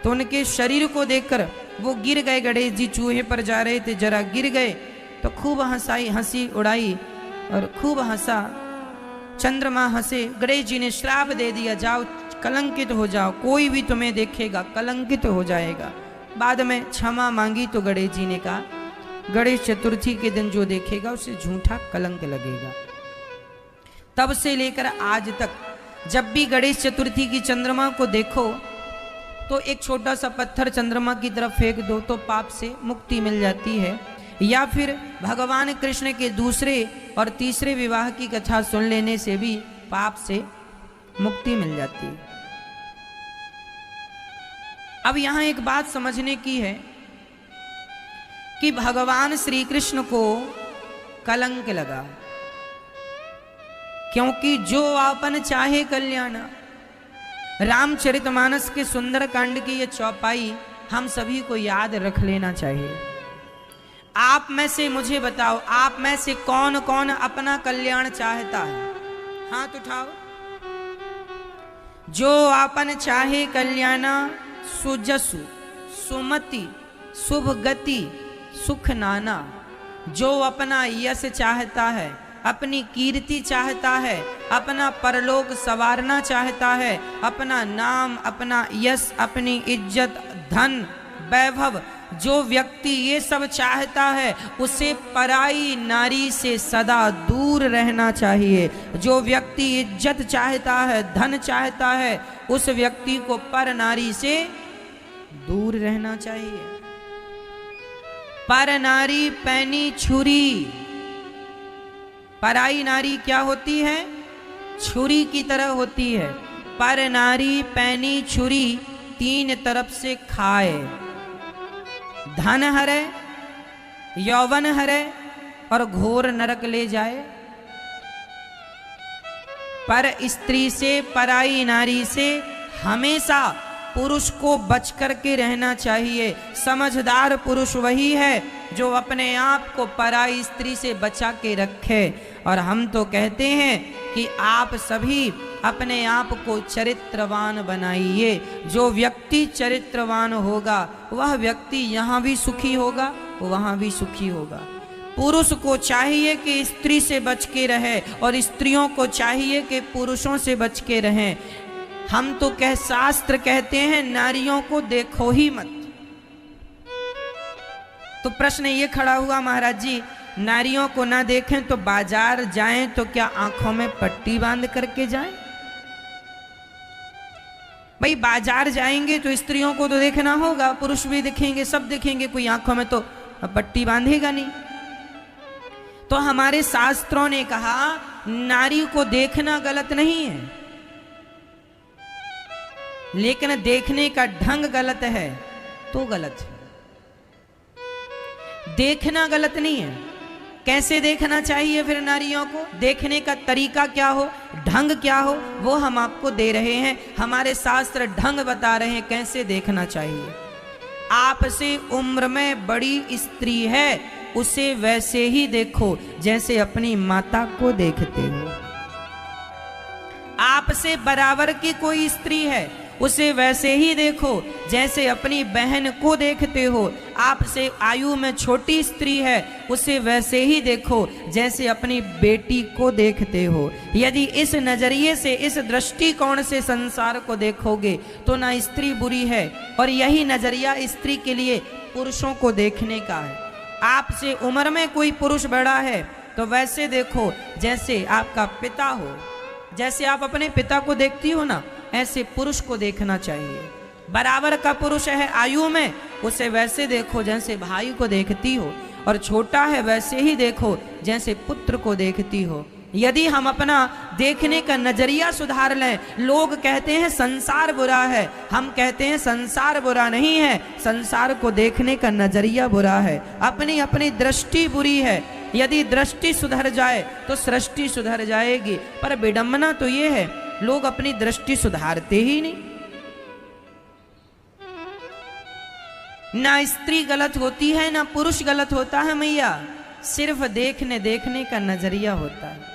तो उनके शरीर को देखकर वो गिर गए। गणेश जी चूहे पर जा रहे थे, जरा गिर गए तो खूब हंसी उड़ाई और खूब हंसा। चंद्रमा हंसे। गणेश जी ने श्राप दे दिया, जाओ कलंकित हो जाओ, कोई भी तुम्हें देखेगा कलंकित हो जाएगा। बाद में क्षमा मांगी तो गणेश जी ने कहा, गणेश चतुर्थी के दिन जो देखेगा उसे झूठा कलंक लगेगा। तब से लेकर आज तक जब भी गणेश चतुर्थी की चंद्रमा को देखो तो एक छोटा सा पत्थर चंद्रमा की तरफ फेंक दो तो पाप से मुक्ति मिल जाती है। या फिर भगवान कृष्ण के दूसरे और तीसरे विवाह की कथा सुन लेने से भी पाप से मुक्ति मिल जाती है। अब यहां एक बात समझने की है कि भगवान श्री कृष्ण को कलंक लगा, क्योंकि जो आपन चाहे कल्याण। रामचरितमानस के सुंदर कांड की यह चौपाई हम सभी को याद रख लेना चाहिए। आप में से मुझे बताओ, आप में से कौन कौन अपना कल्याण चाहता है? हाथ उठाओ। जो आपन चाहे कल्याणा, सुजसु सुमति शुभ गति सुख नाना। जो अपना यश चाहता है, अपनी कीर्ति चाहता है, अपना परलोक संवारना चाहता है, अपना नाम, अपना यश, अपनी इज्जत, धन, वैभव, जो व्यक्ति ये सब चाहता है उसे पराई नारी से सदा दूर रहना चाहिए। जो व्यक्ति इज्जत चाहता है, धन चाहता है, उस व्यक्ति को पर नारी से दूर रहना चाहिए। पर नारी पैनी छुरी। पराई नारी क्या होती है? छुरी की तरह होती है। पर नारी पैनी छुरी, तीन तरफ से खाए। धन हरे, यौवन हरे और घोर नरक ले जाए। पर स्त्री से, पराई नारी से हमेशा पुरुष को बच करके रहना चाहिए। समझदार पुरुष वही है जो अपने आप को पराई स्त्री से बचा के रखे। और हम तो कहते हैं कि आप सभी अपने आप को चरित्रवान बनाइए। जो व्यक्ति चरित्रवान होगा वह व्यक्ति यहाँ भी सुखी होगा, वहाँ भी सुखी होगा। पुरुष को चाहिए कि स्त्री से बच के रहे और स्त्रियों को चाहिए कि पुरुषों से बच के रहें। हम तो शास्त्र कहते हैं नारियों को देखो ही मत। तो प्रश्न ये खड़ा हुआ महाराज जी, नारियों को ना देखें तो बाजार जाएं तो क्या आंखों में पट्टी बांध करके जाएं? भाई बाजार जाएंगे तो स्त्रियों को तो देखना होगा, पुरुष भी दिखेंगे, सब दिखेंगे, कोई आंखों में तो पट्टी बांधेगा नहीं। तो हमारे शास्त्रों ने कहा नारी को देखना गलत नहीं है, लेकिन देखने का ढंग गलत है तो गलत है। देखना गलत नहीं है, कैसे देखना चाहिए फिर नारियों को? देखने का तरीका क्या हो, ढंग क्या हो, वो हम आपको दे रहे हैं। हमारे शास्त्र ढंग बता रहे हैं कैसे देखना चाहिए। आपसे उम्र में बड़ी स्त्री है उसे वैसे ही देखो जैसे अपनी माता को देखते हो। आपसे बराबर की कोई स्त्री है उसे वैसे ही देखो जैसे अपनी बहन को देखते हो। आपसे आयु में छोटी स्त्री है उसे वैसे ही देखो जैसे अपनी बेटी को देखते हो। यदि इस नजरिए से, इस दृष्टिकोण से संसार को देखोगे तो ना स्त्री बुरी है, और यही नजरिया स्त्री के लिए पुरुषों को देखने का है। आपसे उम्र में कोई पुरुष बड़ा है तो वैसे देखो जैसे आपका पिता हो। जैसे आप अपने पिता को देखती हो ना, ऐसे पुरुष को देखना चाहिए। बराबर का पुरुष है आयु में उसे वैसे देखो जैसे भाई को देखती हो, और छोटा है वैसे ही देखो जैसे पुत्र को देखती हो। यदि हम अपना देखने का नजरिया सुधार लें, लोग कहते हैं संसार बुरा है, हम कहते हैं संसार बुरा नहीं है, संसार को देखने का नजरिया बुरा है, अपनी अपनी दृष्टि बुरी है। यदि दृष्टि सुधर जाए तो सृष्टि सुधर जाएगी। पर विडंबना तो ये है लोग अपनी दृष्टि सुधारते ही नहीं। ना स्त्री गलत होती है ना पुरुष गलत होता है मैया, सिर्फ देखने का नजरिया होता है।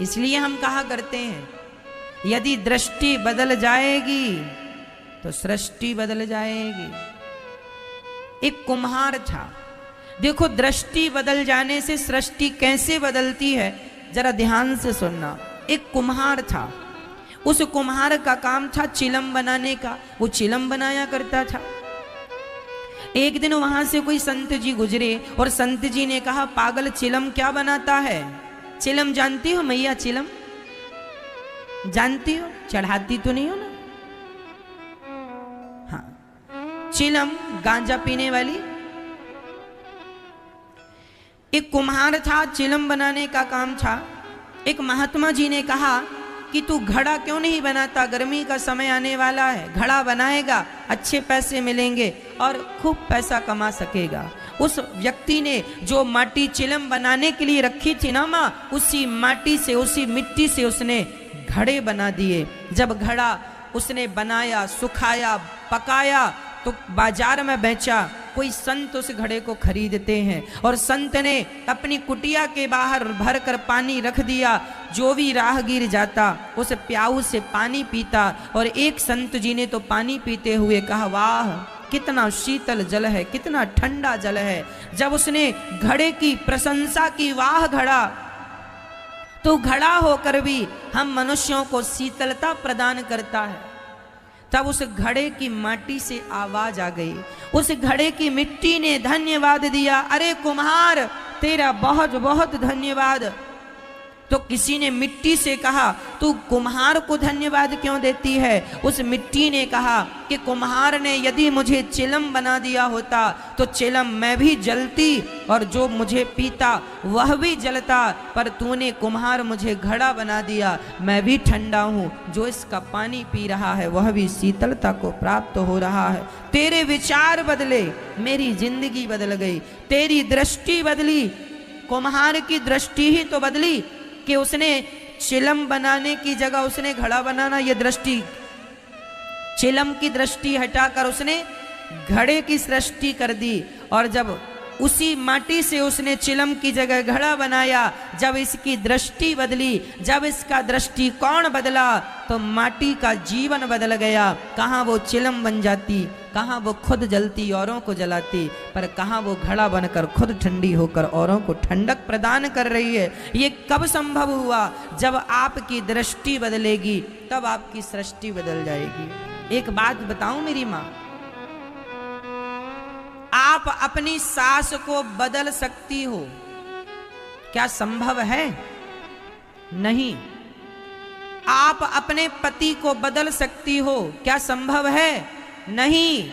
इसलिए हम कहा करते हैं यदि दृष्टि बदल जाएगी तो सृष्टि बदल जाएगी। एक कुम्हार था, देखो दृष्टि बदल जाने से सृष्टि कैसे बदलती है जरा ध्यान से सुनना। एक कुम्हार था, उस कुम्हार का काम था चिलम बनाने का, वो चिलम बनाया करता था। एक दिन वहां से कोई संत जी गुजरे और संत जी ने कहा पागल चिलम क्या बनाता है? चिलम जानती हो मैया? चिलम जानती हो? चढ़ाती तो नहीं हो ना? हाँ, चिलम गांजा पीने वाली। एक कुम्हार था, चिलम बनाने का काम था। एक महात्मा जी ने कहा कि तू घड़ा क्यों नहीं बनाता, गर्मी का समय आने वाला है, घड़ा बनाएगा, अच्छे पैसे मिलेंगे और खूब पैसा कमा सकेगा। उस व्यक्ति ने जो माटी चिलम बनाने के लिए रखी थी ना माँ, उसी माटी से, उसी मिट्टी से उसने घड़े बना दिए। जब घड़ा उसने बनाया, सुखाया, पकाया तो बाजार में बेचा। कोई संत उस घड़े को खरीदते हैं और संत ने अपनी कुटिया के बाहर भरकर पानी रख दिया। जो भी राहगीर जाता उस प्याऊ से पानी पीता, और एक संत जी ने तो पानी पीते हुए कहा वाह कितना शीतल जल है, कितना ठंडा जल है। जब उसने घड़े की प्रशंसा की, वाह घड़ा, तो घड़ा होकर भी हम मनुष्यों को शीतलता प्रदान करता है। तब उस घड़े की माटी से आवाज आ गई, उस घड़े की मिट्टी ने धन्यवाद दिया, अरे कुम्हार तेरा बहुत बहुत धन्यवाद। तो किसी ने मिट्टी से कहा तू कुम्हार को धन्यवाद क्यों देती है? उस मिट्टी ने कहा कि कुम्हार ने यदि मुझे चिलम बना दिया होता तो चिलम मैं भी जलती और जो मुझे पीता वह भी जलता, पर तूने कुम्हार मुझे घड़ा बना दिया, मैं भी ठंडा हूँ, जो इसका पानी पी रहा है वह भी शीतलता को प्राप्त हो रहा है। तेरे विचार बदले, मेरी जिंदगी बदल गई, तेरी दृष्टि बदली। कुम्हार की दृष्टि ही तो बदली कि उसने चिलम बनाने की जगह उसने घड़ा बनाना, ये दृष्टि चिलम की दृष्टि हटाकर उसने घड़े की सृष्टि कर दी, और जब उसी माटी से उसने चिलम की जगह घड़ा बनाया, जब इसकी दृष्टि बदली, जब इसका दृष्टिकोण बदला, तो माटी का जीवन बदल गया। कहाँ वो चिलम बन जाती, कहाँ वो खुद जलती औरों को जलाती, पर कहाँ वो घड़ा बनकर खुद ठंडी होकर औरों को ठंडक प्रदान कर रही है। ये कब संभव हुआ? जब आपकी दृष्टि बदलेगी, तब आपकी सृष्टि बदल जाएगी। एक बात बताऊं मेरी माँ, आप अपनी सास को बदल सकती हो, क्या संभव है? नहीं। आप अपने पति को बदल सकती हो, क्या संभव है? नहीं।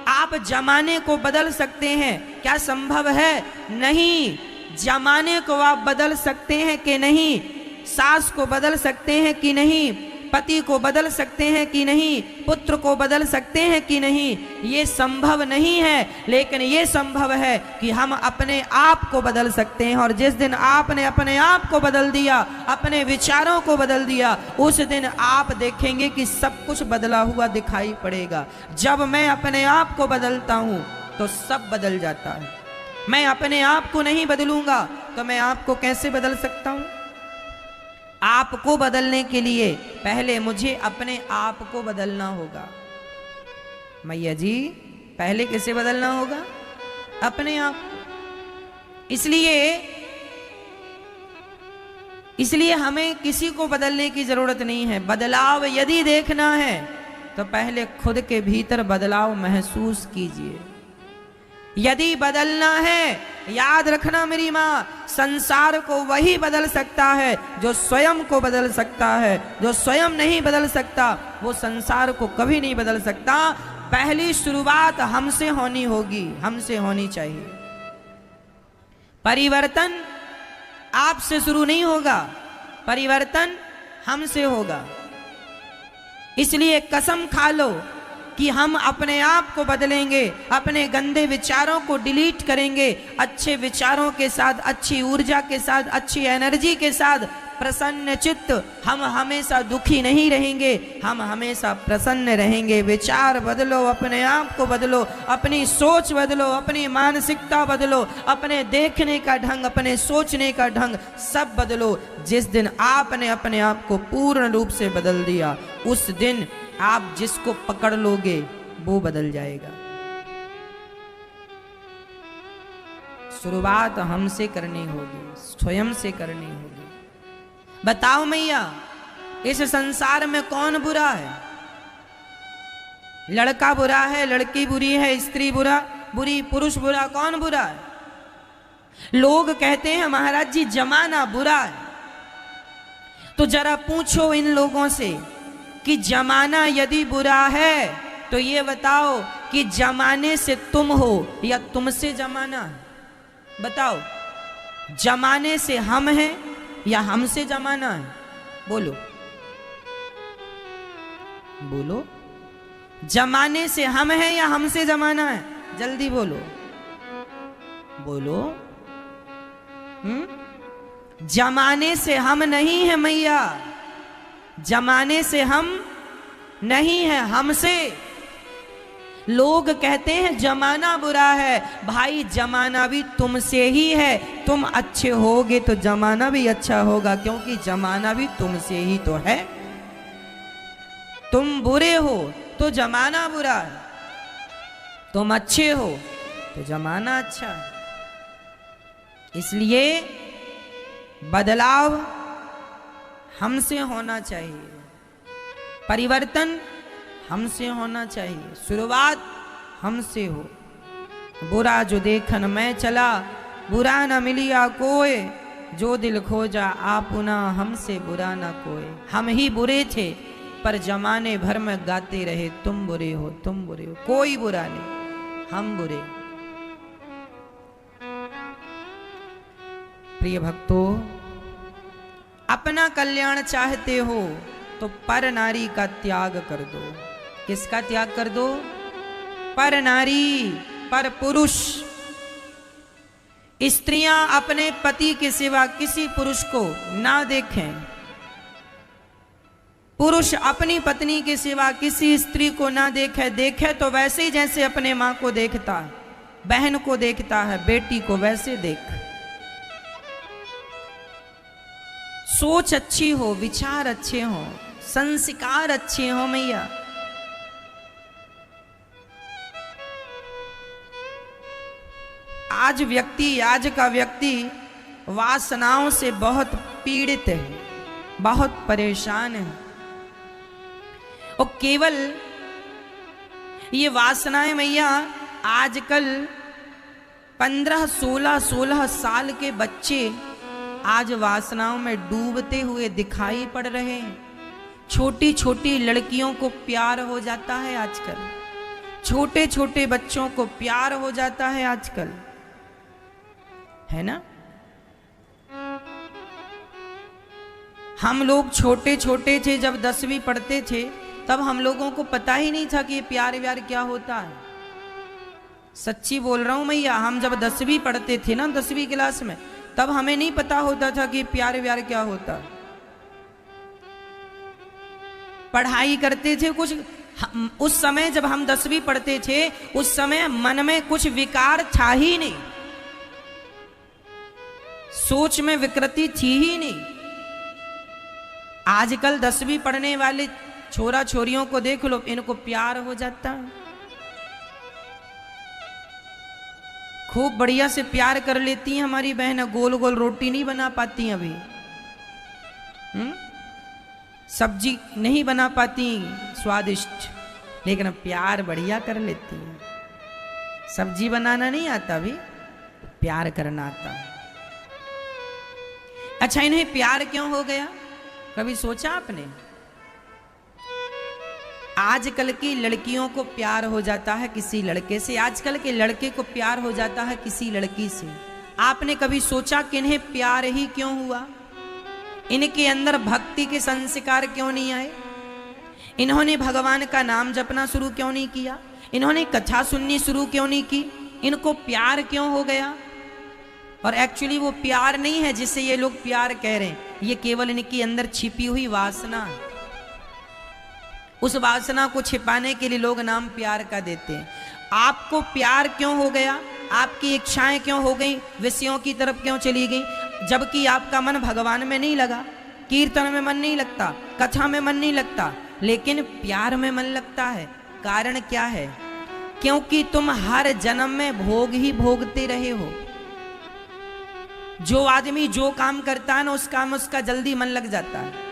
आप जमाने को बदल सकते हैं, क्या संभव है? नहीं। जमाने को आप बदल सकते हैं कि नहीं? सास को बदल सकते हैं कि नहीं? पति को बदल सकते हैं कि नहीं? पुत्र को बदल सकते हैं कि नहीं? ये संभव नहीं है, लेकिन ये संभव है कि हम अपने आप को बदल सकते हैं। और जिस दिन आपने अपने आप को बदल दिया, अपने विचारों को बदल दिया, उस दिन आप देखेंगे कि सब कुछ बदला हुआ दिखाई पड़ेगा। जब मैं अपने आप को बदलता हूं तो सब बदल जाता है। मैं अपने आप को नहीं बदलूंगा तो मैं आपको कैसे बदल सकता हूं? आपको बदलने के लिए पहले मुझे अपने आप को बदलना होगा। मैया जी, पहले किसे बदलना होगा? अपने आप। इसलिए हमें किसी को बदलने की जरूरत नहीं है। बदलाव यदि देखना है तो पहले खुद के भीतर बदलाव महसूस कीजिए। यदि बदलना है, याद रखना मेरी माँ, संसार को वही बदल सकता है जो स्वयं को बदल सकता है। जो स्वयं नहीं बदल सकता वो संसार को कभी नहीं बदल सकता। पहली शुरुआत हमसे होनी होगी, हमसे होनी चाहिए। परिवर्तन आपसे शुरू नहीं होगा, परिवर्तन हमसे होगा। इसलिए कसम खा लो कि हम अपने आप को बदलेंगे, अपने गंदे विचारों को डिलीट करेंगे, अच्छे विचारों के साथ, अच्छी ऊर्जा के साथ, अच्छी एनर्जी के साथ, प्रसन्न चित्त। हम हमेशा दुखी नहीं रहेंगे, हम हमेशा प्रसन्न रहेंगे। विचार बदलो, अपने आप को बदलो, अपनी सोच बदलो, अपनी मानसिकता बदलो, अपने देखने का ढंग, अपने सोचने का ढंग सब बदलो। जिस दिन आपने अपने आप को पूर्ण रूप से बदल दिया, उस दिन आप जिसको पकड़ लोगे वो बदल जाएगा। शुरुआत हमसे करनी होगी, स्वयं से करनी होगी। बताओ मैया, इस संसार में कौन बुरा है? लड़का बुरा है, लड़की बुरी है, स्त्री बुरी, पुरुष बुरा, कौन बुरा है? लोग कहते हैं महाराज जी जमाना बुरा है। तो जरा पूछो इन लोगों से कि जमाना यदि बुरा है तो ये बताओ कि जमाने से तुम हो या तुमसे जमाना है? बताओ, जमाने से हम हैं या हमसे जमाना है? बोलो बोलो, जमाने से हम हैं या हमसे जमाना है? जल्दी बोलो बोलो। जमाने से हम नहीं है मैया, जमाने से हम नहीं है, हमसे। लोग कहते हैं जमाना बुरा है, भाई जमाना भी तुमसे ही है। तुम अच्छे होगे तो जमाना भी अच्छा होगा, क्योंकि जमाना भी तुमसे ही तो है। तुम बुरे हो तो जमाना बुरा है, तुम अच्छे हो तो जमाना अच्छा है। इसलिए बदलाव हमसे होना चाहिए, परिवर्तन हमसे होना चाहिए, शुरुआत हमसे हो। बुरा जो देखन मैं चला, बुरा न मिलिया कोई, जो दिल खोजा आपुना, हमसे बुरा न कोई। हम ही बुरे थे पर जमाने भर में गाते रहे तुम बुरे हो, तुम बुरे हो। कोई बुरा नहीं, हम बुरे। प्रिय भक्तों, अपना कल्याण चाहते हो तो पर नारी का त्याग कर दो। किसका त्याग कर दो? पर नारी, पर पुरुष। स्त्रियां अपने पति के सिवा किसी पुरुष को ना देखें। पुरुष अपनी पत्नी के सिवा किसी स्त्री को ना देखे, देखे तो वैसे ही जैसे अपने माँ को देखता है, बहन को देखता है, बेटी को वैसे देख। सोच अच्छी हो, विचार अच्छे हो, संस्कार अच्छे हो मैया। आज का व्यक्ति वासनाओं से बहुत पीड़ित है, बहुत परेशान है। और केवल ये वासनाएं मैया आजकल 15-16 साल के बच्चे आज वासनाओं में डूबते हुए दिखाई पड़ रहे हैं। छोटी छोटी लड़कियों को प्यार हो जाता है आजकल, छोटे छोटे बच्चों को प्यार हो जाता है आजकल, है ना। हम लोग छोटे छोटे थे जब 10वीं पढ़ते थे, तब हम लोगों को पता ही नहीं था कि ये प्यार व्यार क्या होता है। सच्ची बोल रहा हूं मैया, हम जब 10वीं पढ़ते थे ना, 10वीं क्लास में, तब हमें नहीं पता होता था कि प्यार व्यार क्या होता है। पढ़ाई करते थे कुछ, उस समय जब हम 10वीं पढ़ते थे उस समय मन में कुछ विकार था ही नहीं, सोच में विकृति थी ही नहीं। आजकल 10वीं पढ़ने वाले छोरा छोरियों को देख लो, इनको प्यार हो जाता है, खूब बढ़िया से प्यार कर लेती हैं हमारी बहन। गोल गोल रोटी नहीं बना पाती अभी, सब्जी नहीं बना पाती स्वादिष्ट, लेकिन प्यार बढ़िया कर लेती हैं। सब्जी बनाना नहीं आता अभी, प्यार करना आता है। अच्छा, इन्हें प्यार क्यों हो गया, कभी सोचा आपने? आजकल की लड़कियों को प्यार हो जाता है किसी लड़के से, आजकल के लड़के को प्यार हो जाता है किसी लड़की से। आपने कभी सोचा कि इन्हें प्यार ही क्यों हुआ? इनके अंदर भक्ति के संस्कार क्यों नहीं आए? इन्होंने भगवान का नाम जपना शुरू क्यों नहीं किया? इन्होंने कथा सुननी शुरू क्यों नहीं की? इनको प्यार क्यों हो गया? और एक्चुअली वो प्यार नहीं है जिसे ये लोग प्यार कह रहे हैं, ये केवल इनके अंदर छिपी हुई वासना है। उस वासना को छिपाने के लिए लोग नाम प्यार का देते हैं। आपको प्यार क्यों हो गया? आपकी इच्छाएं क्यों हो गई, विषयों की तरफ क्यों चली गई? जबकि आपका मन भगवान में नहीं लगा, कीर्तन में मन नहीं लगता, कथा में मन नहीं लगता, लेकिन प्यार में मन लगता है। कारण क्या है? क्योंकि तुम हर जन्म में भोग ही भोगते रहे हो। जो आदमी जो काम करता है ना, उस काम उसका जल्दी मन लग जाता है।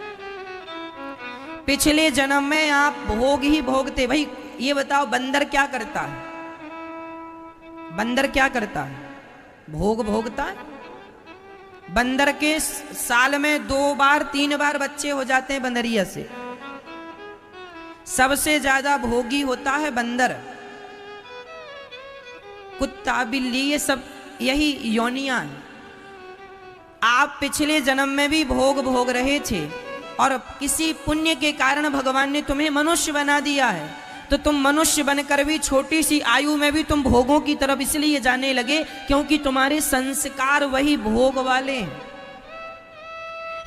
पिछले जन्म में आप भोग ही भोगते। भाई ये बताओ, बंदर क्या करता है? बंदर क्या करता है? भोग भोगता है। बंदर के साल में 2 बार 3 बार बच्चे हो जाते हैं बंदरिया से। सबसे ज्यादा भोगी होता है बंदर। कुत्ता, बिल्ली, ये सब यही योनियां हैं। आप पिछले जन्म में भी भोग भोग रहे थे और किसी पुण्य के कारण भगवान ने तुम्हें मनुष्य बना दिया है, तो तुम मनुष्य बनकर भी छोटी सी आयु में भी तुम भोगों की तरफ इसलिए जाने लगे क्योंकि तुम्हारे संस्कार वही भोग वाले हैं।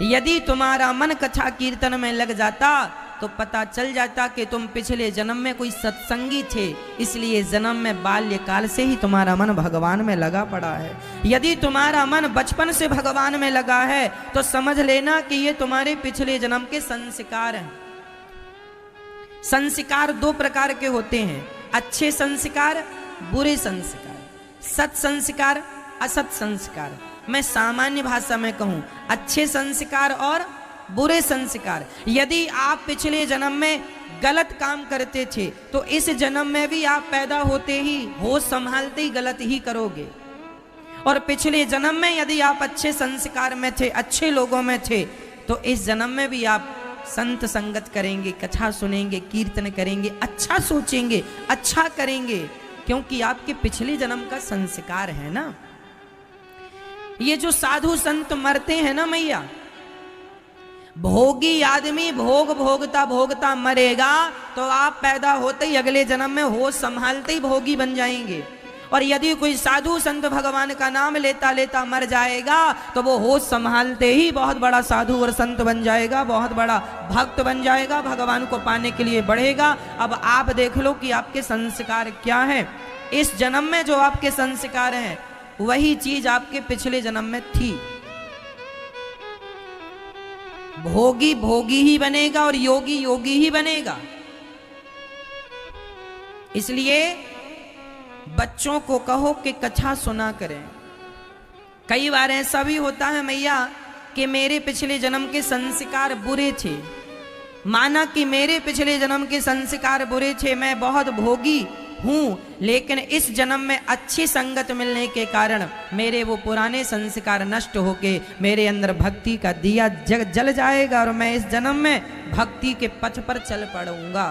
यदि तुम्हारा मन कथा कीर्तन में लग जाता तो पता चल जाता कि तुम पिछले जन्म में कोई सत्संगी थे, इसलिए जन्म में बाल्यकाल से ही तुम्हारा मन भगवान में लगा पड़ा है। यदि तुम्हारा मन बचपन से भगवान में लगा है तो समझ लेना कि ये तुम्हारे पिछले जन्म के संस्कार हैं। संस्कार 2 प्रकार के होते हैं, अच्छे संस्कार, बुरे संस्कार, सत संस्कार, असत संस्कार। मैं सामान्य भाषा में कहूं, अच्छे संस्कार और बुरे संस्कार। यदि आप पिछले जन्म में गलत काम करते थे तो इस जन्म में भी आप पैदा होते ही होश संभालते ही गलत ही करोगे। और पिछले जन्म में यदि आप अच्छे संस्कार में थे, अच्छे लोगों में थे, तो इस जन्म में भी आप संत संगत करेंगे, कथा सुनेंगे, कीर्तन करेंगे, अच्छा सोचेंगे, अच्छा करेंगे, क्योंकि आपके पिछले जन्म का संस्कार है ना। ये जो साधु संत मरते हैं ना मैया, भोगी आदमी भोग भोगता भोगता मरेगा तो आप पैदा होते ही अगले जन्म में होश संभालते ही भोगी बन जाएंगे। और यदि कोई साधु संत भगवान का नाम लेता लेता मर जाएगा तो वो होश संभालते ही बहुत बड़ा साधु और संत बन जाएगा, बहुत बड़ा भक्त बन जाएगा, भगवान को पाने के लिए बढ़ेगा। अब आप देख लो कि आपके संस्कार क्या है। इस जन्म में जो आपके संस्कार हैं वही चीज आपके पिछले जन्म में थी। भोगी भोगी ही बनेगा और योगी योगी ही बनेगा। इसलिए बच्चों को कहो कि कथा सुना करें। कई बार ऐसा भी होता है मैया कि मेरे पिछले जन्म के संस्कार बुरे थे, माना कि मेरे पिछले जन्म के संस्कार बुरे थे, मैं बहुत भोगी हूं, लेकिन इस जन्म में अच्छी संगत मिलने के कारण मेरे वो पुराने संस्कार नष्ट होके मेरे अंदर भक्ति का दिया जल जाएगा और मैं इस जन्म में भक्ति के पथ पर चल पड़ूंगा।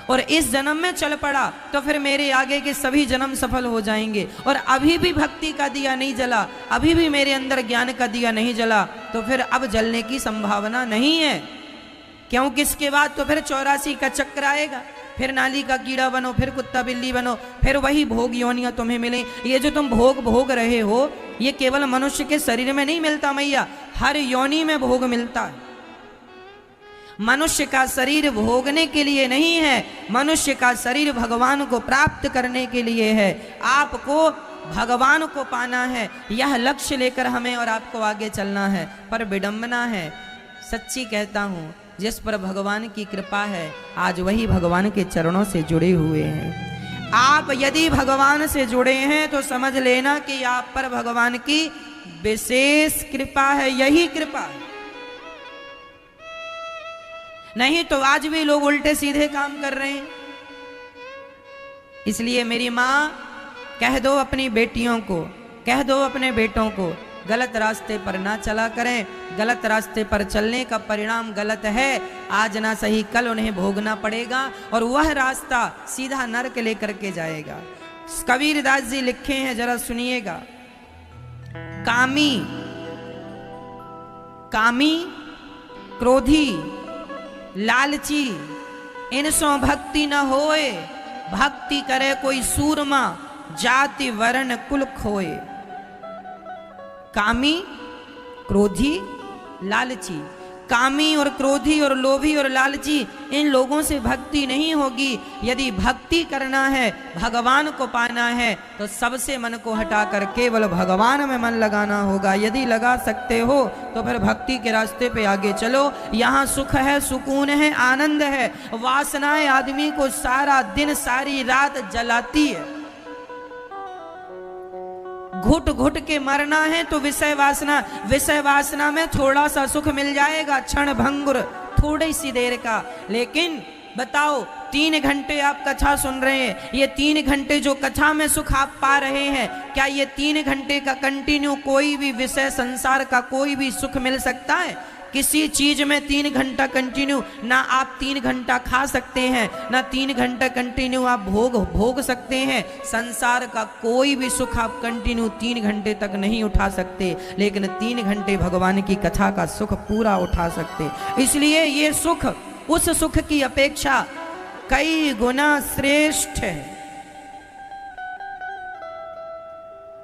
और इस जन्म में चल पड़ा तो फिर मेरे आगे के सभी जन्म सफल हो जाएंगे। और अभी भी भक्ति का दिया नहीं जला, अभी भी मेरे अंदर ज्ञान का दिया नहीं जला, तो फिर अब जलने की संभावना नहीं है, क्योंकि इसके बाद तो फिर 84 का चक्र आएगा, फिर नाली का कीड़ा बनो, फिर कुत्ता बिल्ली बनो, फिर वही भोग योनियां तुम्हें मिले। ये जो तुम भोग भोग रहे हो ये केवल मनुष्य के शरीर में नहीं मिलता मैया, हर योनि में भोग मिलता है। मनुष्य का शरीर भोगने के लिए नहीं है, मनुष्य का शरीर भगवान को प्राप्त करने के लिए है। आपको भगवान को पाना है, यह लक्ष्य लेकर हमें और आपको आगे चलना है। पर विडंबना है, सच्ची कहता हूं, जिस पर भगवान की कृपा है आज वही भगवान के चरणों से जुड़े हुए हैं। आप यदि भगवान से जुड़े हैं तो समझ लेना कि आप पर भगवान की विशेष कृपा है, यही कृपा है। नहीं तो आज भी लोग उल्टे सीधे काम कर रहे हैं। इसलिए मेरी माँ कह दो अपनी बेटियों को, कह दो अपने बेटों को, गलत रास्ते पर ना चला करें। गलत रास्ते पर चलने का परिणाम गलत है, आज ना सही कल उन्हें भोगना पड़ेगा और वह रास्ता सीधा नरक लेकर के जाएगा। कबीरदास जी लिखे हैं, जरा सुनिएगा। कामी कामी क्रोधी लालची इनसो भक्ति न होए, भक्ति करे कोई सूरमा जाति वर्ण कुल खोए। कामी क्रोधी लालची, कामी और क्रोधी और लोभी और लालची, इन लोगों से भक्ति नहीं होगी। यदि भक्ति करना है, भगवान को पाना है, तो सबसे मन को हटाकर केवल भगवान में मन लगाना होगा। यदि लगा सकते हो तो फिर भक्ति के रास्ते पे आगे चलो। यहाँ सुख है, सुकून है, आनंद है। वासनाएं आदमी को सारा दिन सारी रात जलाती है। घुट घुट के मरना है तो विषय वासना में थोड़ा सा सुख मिल जाएगा, क्षण भंगुर, थोड़ी सी देर का। लेकिन बताओ, 3 घंटे आप कथा सुन रहे हैं, ये 3 घंटे जो कथा में सुख आप पा रहे हैं, क्या ये 3 घंटे का कंटिन्यू कोई भी विषय संसार का कोई भी सुख मिल सकता है? किसी चीज में 3 घंटा कंटिन्यू ना आप 3 घंटा खा सकते हैं, ना 3 घंटा कंटिन्यू आप भोग सकते हैं। संसार का कोई भी सुख आप कंटिन्यू 3 घंटे तक नहीं उठा सकते, लेकिन 3 घंटे भगवान की कथा का सुख पूरा उठा सकते। इसलिए ये सुख उस सुख की अपेक्षा कई गुना श्रेष्ठ है,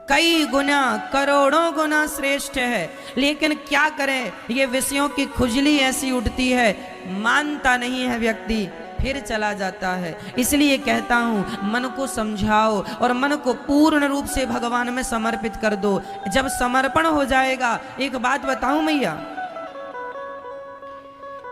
कई गुना, करोड़ों गुना श्रेष्ठ है। लेकिन क्या करें, ये विषयों की खुजली ऐसी उठती है, मानता नहीं है व्यक्ति, फिर चला जाता है। इसलिए कहता हूं, मन को समझाओ और मन को पूर्ण रूप से भगवान में समर्पित कर दो। जब समर्पण हो जाएगा, एक बात बताऊं मैया,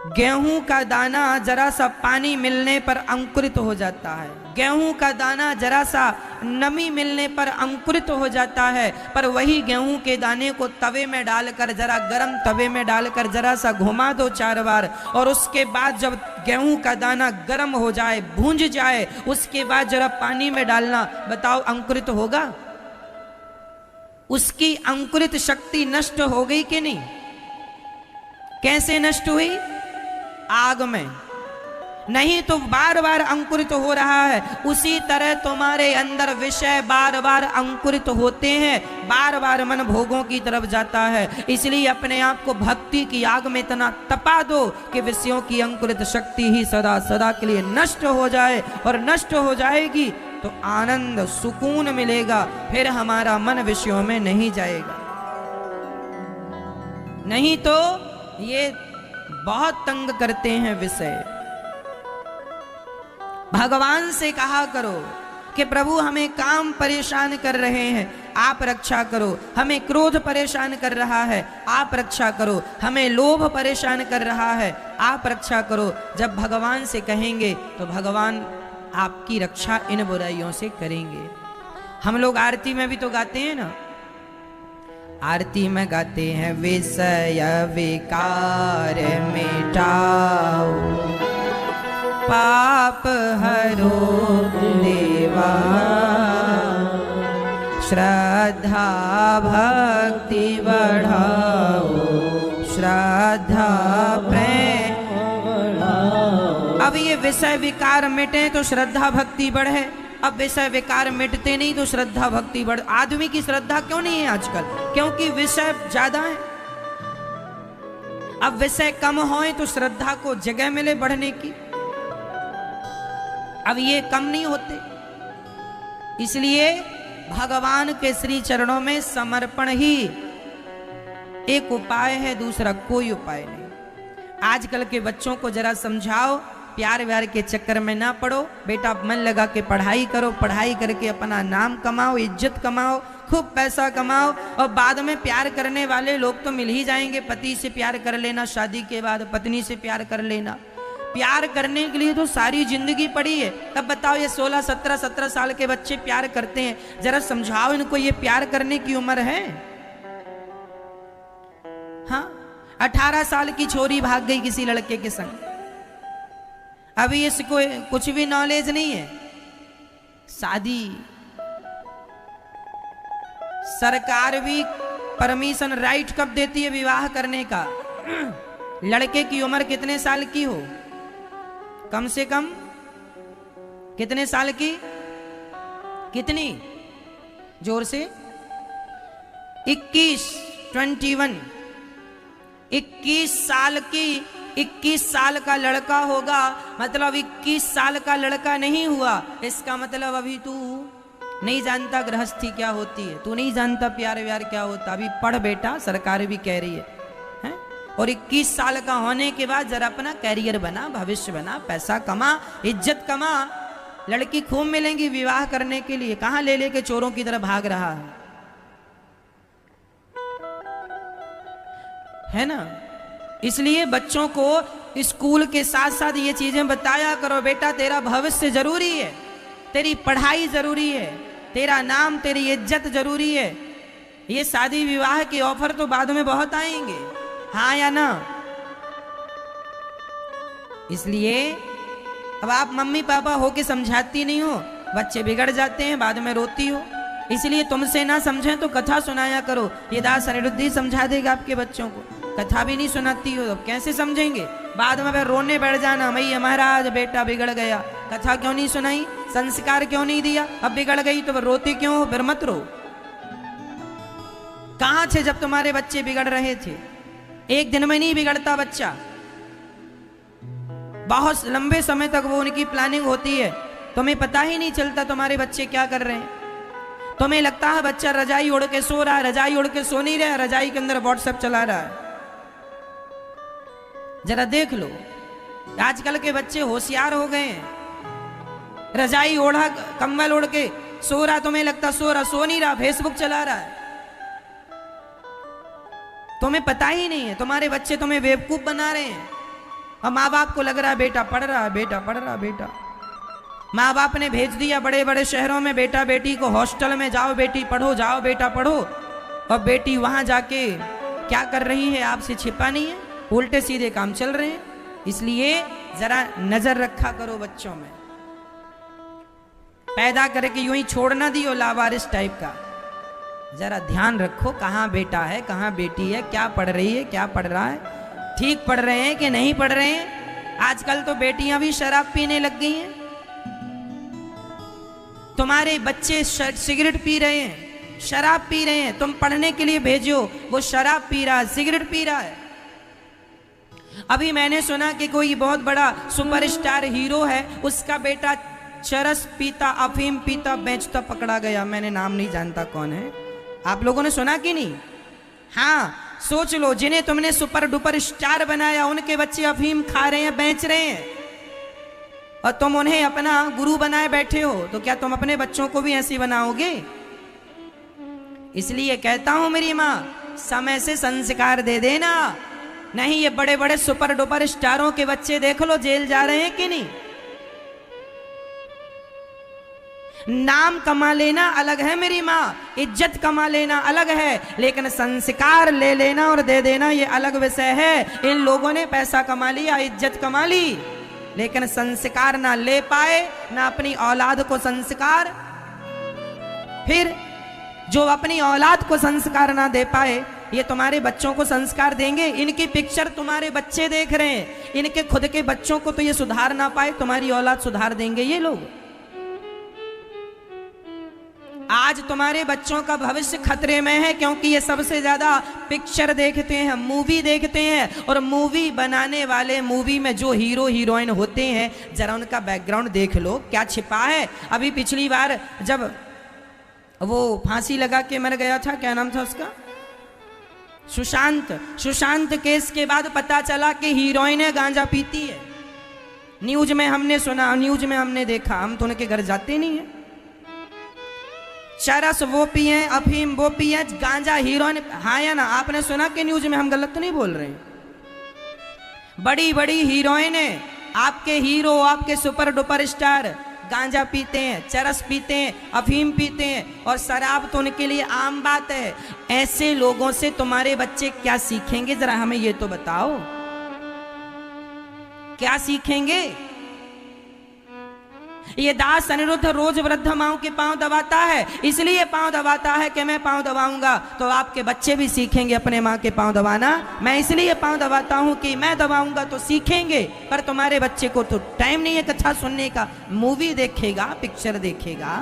गेहूं का दाना जरा सा पानी मिलने पर अंकुरित हो जाता है, गेहूं का दाना जरा सा नमी मिलने पर अंकुरित हो जाता है। पर वही गेहूं के दाने को तवे में डालकर, जरा गरम तवे में डालकर जरा सा घुमा दो 4 बार, और उसके बाद जब गेहूं का दाना गर्म हो जाए, भूंज जाए, उसके बाद जरा पानी में डालना, बताओ अंकुरित होगा? उसकी अंकुरित शक्ति नष्ट हो गई कि नहीं? कैसे नष्ट हुई? आग में। नहीं तो बार बार अंकुरित हो रहा है। उसी तरह तुम्हारे अंदर विषय बार बार अंकुरित होते हैं, बार बार मन भोगों की तरफ जाता है। इसलिए अपने आप को भक्ति की आग में इतना तपा दो कि विषयों की अंकुरित शक्ति ही सदा सदा के लिए नष्ट हो जाए, और नष्ट हो जाएगी तो आनंद सुकून मिलेगा, फिर हमारा मन विषयों में नहीं जाएगा। नहीं तो ये बहुत तंग करते हैं विषय। भगवान से कहा करो कि प्रभु हमें काम परेशान कर रहे हैं, आप रक्षा करो। हमें क्रोध परेशान कर रहा है, आप रक्षा करो। हमें लोभ परेशान कर रहा है, आप रक्षा करो। जब भगवान से कहेंगे तो भगवान आपकी रक्षा इन बुराइयों से करेंगे। हम लोग आरती में भी तो गाते हैं ना, आरती में गाते हैं विषय विकार मिटाओ, पाप हरो देवा, श्रद्धा भक्ति बढ़ाओ, श्रद्धा प्रेम बढ़ाओ। अब ये विषय विकार मिटे तो श्रद्धा भक्ति बढ़े। अब विषय विकार मिटते नहीं तो श्रद्धा भक्ति बढ़। आदमी की श्रद्धा क्यों नहीं है आजकल? क्योंकि विषय ज्यादा है। अब विषय कम होए तो श्रद्धा को जगह मिले बढ़ने की। अब ये कम नहीं होते, इसलिए भगवान के श्री चरणों में समर्पण ही एक उपाय है, दूसरा कोई उपाय नहीं। आजकल के बच्चों को जरा समझाओ, प्यार व्यार के चक्कर में ना पड़ो बेटा, मन लगा के पढ़ाई करो, पढ़ाई करके अपना नाम कमाओ, इज्जत कमाओ, खूब पैसा कमाओ, और बाद में प्यार करने वाले लोग तो मिल ही जाएंगे। पति से प्यार कर लेना, शादी के बाद पत्नी से प्यार कर लेना। प्यार करने के लिए तो सारी जिंदगी पड़ी है। तब बताओ ये 16, 17, 17 साल के बच्चे प्यार करते हैं, जरा समझाओ इनको ये प्यार करने की उम्र है? हाँ, 18 साल की छोरी भाग गई किसी लड़के के संग, अभी इसको कुछ भी नॉलेज नहीं है। शादी सरकार भी परमिशन राइट कब देती है विवाह करने का? लड़के की उम्र कितने साल की हो, कम से कम कितने साल की? कितनी? जोर से 21, 21, 21 साल की। 21 साल का लड़का होगा, मतलब 21 साल का लड़का नहीं हुआ, इसका मतलब अभी तू नहीं जानता गृहस्थी क्या होती है, तू नहीं जानता प्यार व्यार क्या होता। अभी पढ़ बेटा, सरकार भी कह रही है। और 21 साल का होने के बाद जरा अपना कैरियर बना, भविष्य बना, पैसा कमा, इज्जत कमा, लड़की खूब मिलेंगी विवाह करने के लिए। कहां ले लेके चोरों की तरह भाग रहा है ना? इसलिए बच्चों को स्कूल के साथ साथ ये चीजें बताया करो, बेटा तेरा भविष्य जरूरी है, तेरी पढ़ाई जरूरी है, तेरा नाम, तेरी इज्जत जरूरी है। ये शादी विवाह के ऑफर तो बाद में बहुत आएंगे, हाँ या ना? इसलिए अब आप मम्मी पापा हो के समझाती नहीं हो, बच्चे बिगड़ जाते हैं, बाद में रोती हो। इसलिए तुमसे ना समझें तो कथा सुनाया करो। ये दास अनिरुद्धि समझा देगा आपके बच्चों को। कथा भी नहीं सुनाती हो तो कैसे समझेंगे? बाद में फिर रोने बैठ जाना, मैया महाराज बेटा बिगड़ गया, कथा क्यों नहीं सुनाई, संस्कार क्यों नहीं दिया, अब बिगड़ गई तो फिर रोते क्यों हो? फिर मत रो। कहां थे जब तुम्हारे बच्चे बिगड़ रहे थे? एक दिन में नहीं बिगड़ता बच्चा, बहुत लंबे समय तक वो उनकी प्लानिंग होती है। तुम्हें पता ही नहीं चलता तुम्हारे बच्चे क्या कर रहे हैं। तुम्हें लगता है बच्चा रजाई ओढ़ के सो रहा है, रजाई ओढ़ के सो नहीं रहा, रजाई के अंदर व्हाट्सएप चला रहा है। जरा देख लो, आजकल के बच्चे होशियार हो गए हैं। रजाई ओढ़ा, कंबल ओढ़ के सो रहा, तुम्हें लगता सो रहा, सो नहीं रहा, फेसबुक चला रहा है। तुम्हें पता ही नहीं है, तुम्हारे बच्चे तुम्हें बेवकूफ बना रहे हैं। और माँ बाप को लग रहा है बेटा पढ़ रहा है, बेटा पढ़ रहा है, बेटा। माँ बाप ने भेज दिया बड़े बड़े शहरों में बेटा बेटी को, हॉस्टल में जाओ बेटी पढ़ो, जाओ बेटा पढ़ो, और बेटी वहां जाके क्या कर रही है आपसे छिपा नहीं है, उल्टे सीधे काम चल रहे हैं। इसलिए जरा नजर रखा करो बच्चों में, पैदा करके यूं ही छोड़ ना दियो लावारिस टाइप का। जरा ध्यान रखो कहाँ बेटा है, कहाँ बेटी है, क्या पढ़ रही है, क्या पढ़ रहा है, ठीक पढ़ रहे हैं कि नहीं पढ़ रहे हैं। आजकल तो बेटियां भी शराब पीने लग गई हैं। तुम्हारे बच्चे सिगरेट पी रहे हैं, शराब पी रहे हैं, तुम पढ़ने के लिए भेजो, वो शराब पी रहा है, सिगरेट पी रहा है। अभी मैंने सुना कि कोई बहुत बड़ा सुपरस्टार हीरो है, उसका बेटा चरस पीता, अफीम पीता, बेचता पकड़ा गया। मैंने नाम नहीं जानता कौन है, आप लोगों ने सुना कि नहीं? हाँ, सोच लो, जिन्हें तुमने सुपर डुपर स्टार बनाया उनके बच्चे अफीम खा रहे हैं, बेच रहे हैं, और तुम उन्हें अपना गुरु बनाए बैठे हो। तो क्या तुम अपने बच्चों को भी ऐसे बनाओगे? इसलिए कहता हूं मेरी मां, समय से संस्कार दे देना, नहीं ये बड़े बड़े सुपर डुपर स्टारों के बच्चे देख लो जेल जा रहे हैं कि नहीं। नाम कमा लेना अलग है मेरी माँ, इज्जत कमा लेना अलग है, लेकिन संस्कार ले लेना और दे देना ये अलग विषय है। इन लोगों ने पैसा कमा लिया, इज्जत कमा ली, लेकिन संस्कार ना ले पाए, ना अपनी औलाद को संस्कार। फिर जो अपनी औलाद को संस्कार ना दे पाए, ये तुम्हारे बच्चों को संस्कार देंगे? इनकी पिक्चर तुम्हारे बच्चे देख रहे हैं, इनके खुद के बच्चों को तो ये सुधार ना पाए, तुम्हारी औलाद सुधार देंगे ये लोग? आज तुम्हारे बच्चों का भविष्य खतरे में है, क्योंकि ये सबसे ज्यादा पिक्चर देखते हैं, मूवी देखते हैं, और मूवी बनाने वाले, मूवी में जो हीरो हीरोइन होते हैं, जरा उनका बैकग्राउंड देख लो, क्या छिपा है। अभी पिछली बार जब वो फांसी लगा के मर गया था, क्या नाम था उसका, सुशांत केस के बाद पता चला कि हीरोइनें गांजा पीती है। न्यूज में हमने सुना, न्यूज में हमने देखा, हम तो उनके घर जाते नहीं है। चरस वो पिए, अफीम वो पिए, गांजा हीरोइन, हाँ या ना? आपने सुना कि न्यूज में? हम गलत तो नहीं बोल रहे हैं। बड़ी बड़ी हीरोइनें, आपके हीरो, आपके सुपर डुपर स्टार गांजा पीते हैं, चरस पीते हैं, अफीम पीते हैं, और शराब तो उनके लिए आम बात है। ऐसे लोगों से तुम्हारे बच्चे क्या सीखेंगे, जरा हमें ये तो बताओ, क्या सीखेंगे? ये दास अनिरुद्ध रोज वृद्ध माओं के पांव दबाता है, इसलिए पांव दबाता है कि मैं पांव दबाऊंगा तो आपके बच्चे भी सीखेंगे अपने माँ के पांव दबाना। मैं इसलिए पांव दबाता हूं कि मैं दबाऊंगा तो सीखेंगे, पर तुम्हारे बच्चे को तो टाइम नहीं है कथा सुनने का, मूवी देखेगा, पिक्चर देखेगा।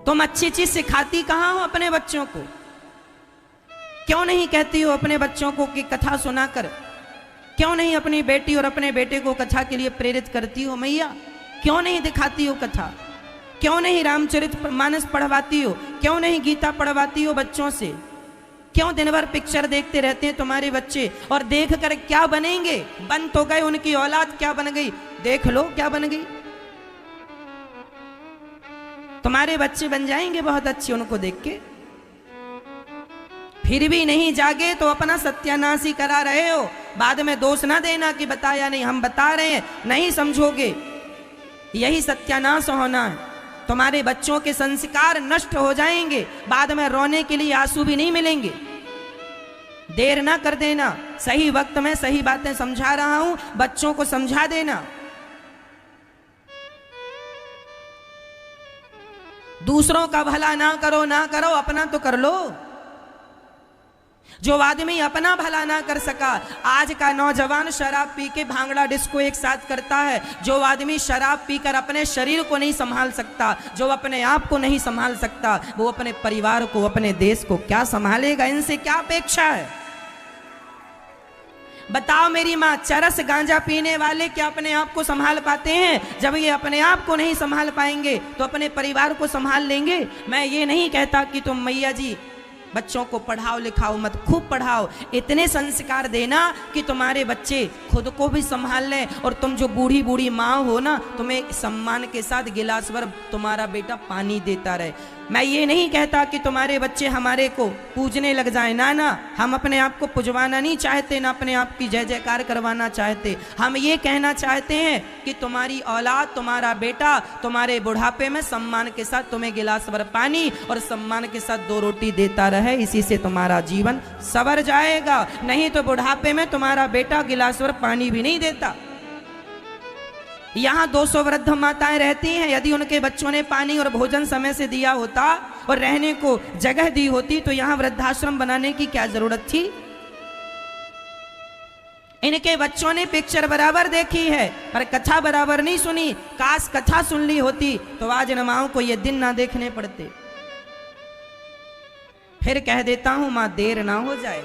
तुम अच्छी चीज सिखाती कहां हो अपने बच्चों को? क्यों नहीं कहती हो अपने बच्चों को कि कथा सुनाकर? क्यों नहीं अपनी बेटी और अपने बेटे को कथा के लिए प्रेरित करती हो मैया? क्यों नहीं दिखाती हो कथा? क्यों नहीं रामचरितमानस पढ़वाती हो? क्यों नहीं गीता पढ़वाती हो बच्चों से? क्यों दिन भर पिक्चर देखते रहते हैं तुम्हारे बच्चे? और देख कर क्या बनेंगे? बन तो गए, उनकी औलाद क्या बन गई, देख लो क्या बन गई। तुम्हारे बच्चे बन जाएंगे बहुत अच्छे उनको देख के। फिर भी नहीं जागे तो अपना सत्यानाश ही करा रहे हो। बाद में दोष ना देना कि बताया नहीं, हम बता रहे हैं, नहीं समझोगे, यही सत्यानाश होना है। तुम्हारे बच्चों के संस्कार नष्ट हो जाएंगे, बाद में रोने के लिए आंसू भी नहीं मिलेंगे। देर ना कर देना, सही वक्त में सही बातें समझा रहा हूं, बच्चों को समझा देना। दूसरों का भला ना करो, अपना तो कर लो। जो आदमी अपना भला ना कर सका, आज का नौजवान शराब पी के भांगड़ा डिस्को एक साथ करता है। जो आदमी शराब पीकर अपने शरीर को नहीं संभाल सकता, जो अपने आप को नहीं संभाल सकता, वो अपने परिवार को, अपने देश को क्या संभालेगा? इनसे क्या अपेक्षा है? बताओ मेरी माँ, चरस गांजा पीने वाले क्या अपने आप को संभाल पाते हैं? जब ये अपने आप को नहीं संभाल पाएंगे तो अपने परिवार को संभाल लेंगे? मैं ये नहीं कहता कि तुम मैया जी बच्चों को पढ़ाओ लिखाओ मत, खूब पढ़ाओ, इतने संस्कार देना कि तुम्हारे बच्चे खुद को भी संभाल लें, और तुम जो बूढ़ी बूढ़ी माँ हो ना, तुम्हें सम्मान के साथ गिलास भर तुम्हारा बेटा पानी देता रहे। मैं ये नहीं कहता कि तुम्हारे बच्चे हमारे को पूजने लग जाए, ना ना, हम अपने आप को पुजवाना नहीं चाहते, ना अपने आप की जय जयकार करवाना चाहते। हम ये कहना चाहते हैं कि तुम्हारी औलाद, तुम्हारा बेटा तुम्हारे बुढ़ापे में सम्मान के साथ तुम्हें गिलास भर पानी और सम्मान के साथ 2 रोटी देता रहे, इसी से तुम्हारा जीवन संवर जाएगा। नहीं तो बुढ़ापे में तुम्हारा बेटा गिलास भर पानी भी नहीं देता। यहाँ 200 वृद्ध माताएं रहती हैं, यदि उनके बच्चों ने पानी और भोजन समय से दिया होता और रहने को जगह दी होती तो यहाँ वृद्धाश्रम बनाने की क्या जरूरत थी? इनके बच्चों ने पिक्चर बराबर देखी है पर कथा बराबर नहीं सुनी। काश कथा सुन ली होती तो आज इन माओं को ये दिन ना देखने पड़ते। फिर कह देता हूं मां, देर ना हो जाए,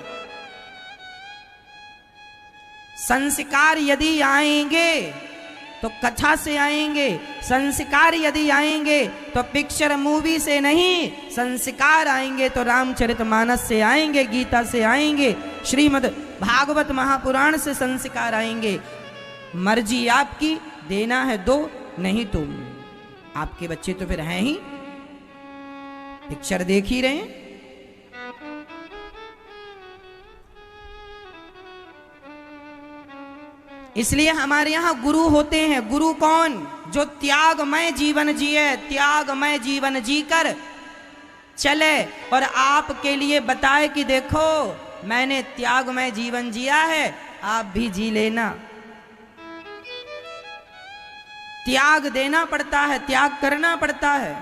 संस्कार यदि आएंगे तो कथा से आएंगे, संस्कार यदि आएंगे तो पिक्चर मूवी से नहीं, संस्कार आएंगे तो रामचरितमानस से आएंगे, गीता से आएंगे, श्रीमद् भागवत महापुराण से संस्कार आएंगे। मर्जी आपकी, देना है दो, नहीं तो आपके बच्चे तो फिर हैं ही, पिक्चर देख ही रहे हैं। इसलिए हमारे यहां गुरु होते हैं। गुरु कौन? जो त्यागमय जीवन जिए, त्यागमय जीवन जीकर चले और आपके लिए बताए कि देखो मैंने त्यागमय जीवन जिया है, आप भी जी लेना। त्याग देना पड़ता है, त्याग करना पड़ता है।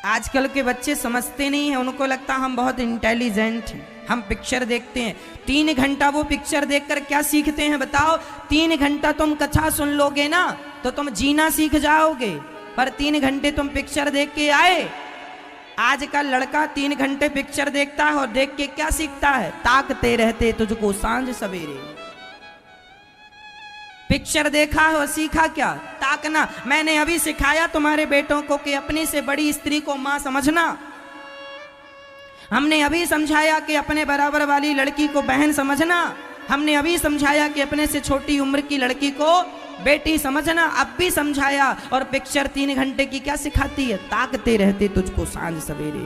आजकल के बच्चे समझते नहीं हैं, उनको लगता हम बहुत इंटेलिजेंट हैं। हम पिक्चर देखते हैं, 3 घंटा वो पिक्चर देखकर क्या सीखते हैं बताओ? 3 घंटा तुम कथा सुन लोगे ना तो तुम जीना सीख जाओगे, पर 3 घंटे तुम पिक्चर देख के आए। आज का लड़का 3 घंटे पिक्चर देखता है और देख के क्या सीखता है? ताकते रहते तुझको सांझ सवेरे। पिक्चर देखा है और सीखा क्या? ताकना। मैंने अभी सिखाया तुम्हारे बेटों को कि अपने से बड़ी स्त्री को मां समझना। हमने अभी समझाया कि अपने बराबर वाली लड़की को बहन समझना। हमने अभी समझाया कि अपने से छोटी उम्र की लड़की को बेटी समझना। अब भी समझाया। और पिक्चर 3 घंटे की क्या सिखाती है? ताकते रहते तुझको सांझ सवेरे।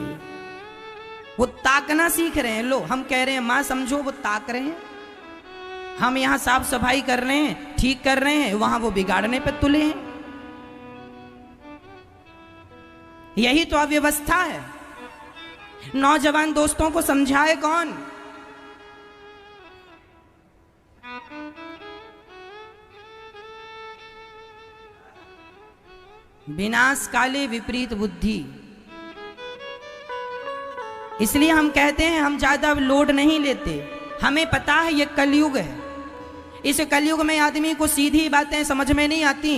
वो ताकना सीख रहे हैं। लो, हम कह रहे हैं मां समझो, वो ताक रहे हैं। हम यहां साफ सफाई कर रहे हैं, ठीक कर रहे हैं, वहां वो बिगाड़ने पर तुले हैं। यही तो अव्यवस्था है। नौजवान दोस्तों को समझाए कौन? विनाश काले विपरीत बुद्धि। इसलिए हम कहते हैं हम ज्यादा लोड नहीं लेते। हमें पता है ये कलयुग है। इस कलयुग में आदमी को सीधी बातें समझ में नहीं आती।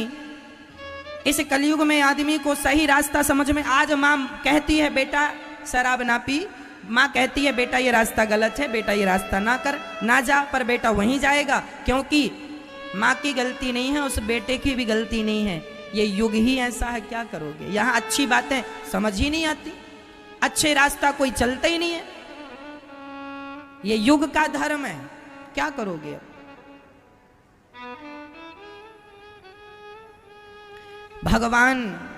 इस कलयुग में आदमी को सही रास्ता समझ में। आज माँ कहती है बेटा शराब ना पी, माँ कहती है बेटा ये रास्ता गलत है, बेटा ये रास्ता ना कर, ना जा, पर बेटा वहीं जाएगा, क्योंकि माँ की गलती नहीं है, उस बेटे की भी गलती नहीं है। ये युग ही ऐसा है, क्या करोगे। यहाँ अच्छी बातें समझ ही नहीं आती, अच्छे रास्ता कोई चलता ही नहीं है। ये युग का धर्म है, क्या करोगे। भगवान,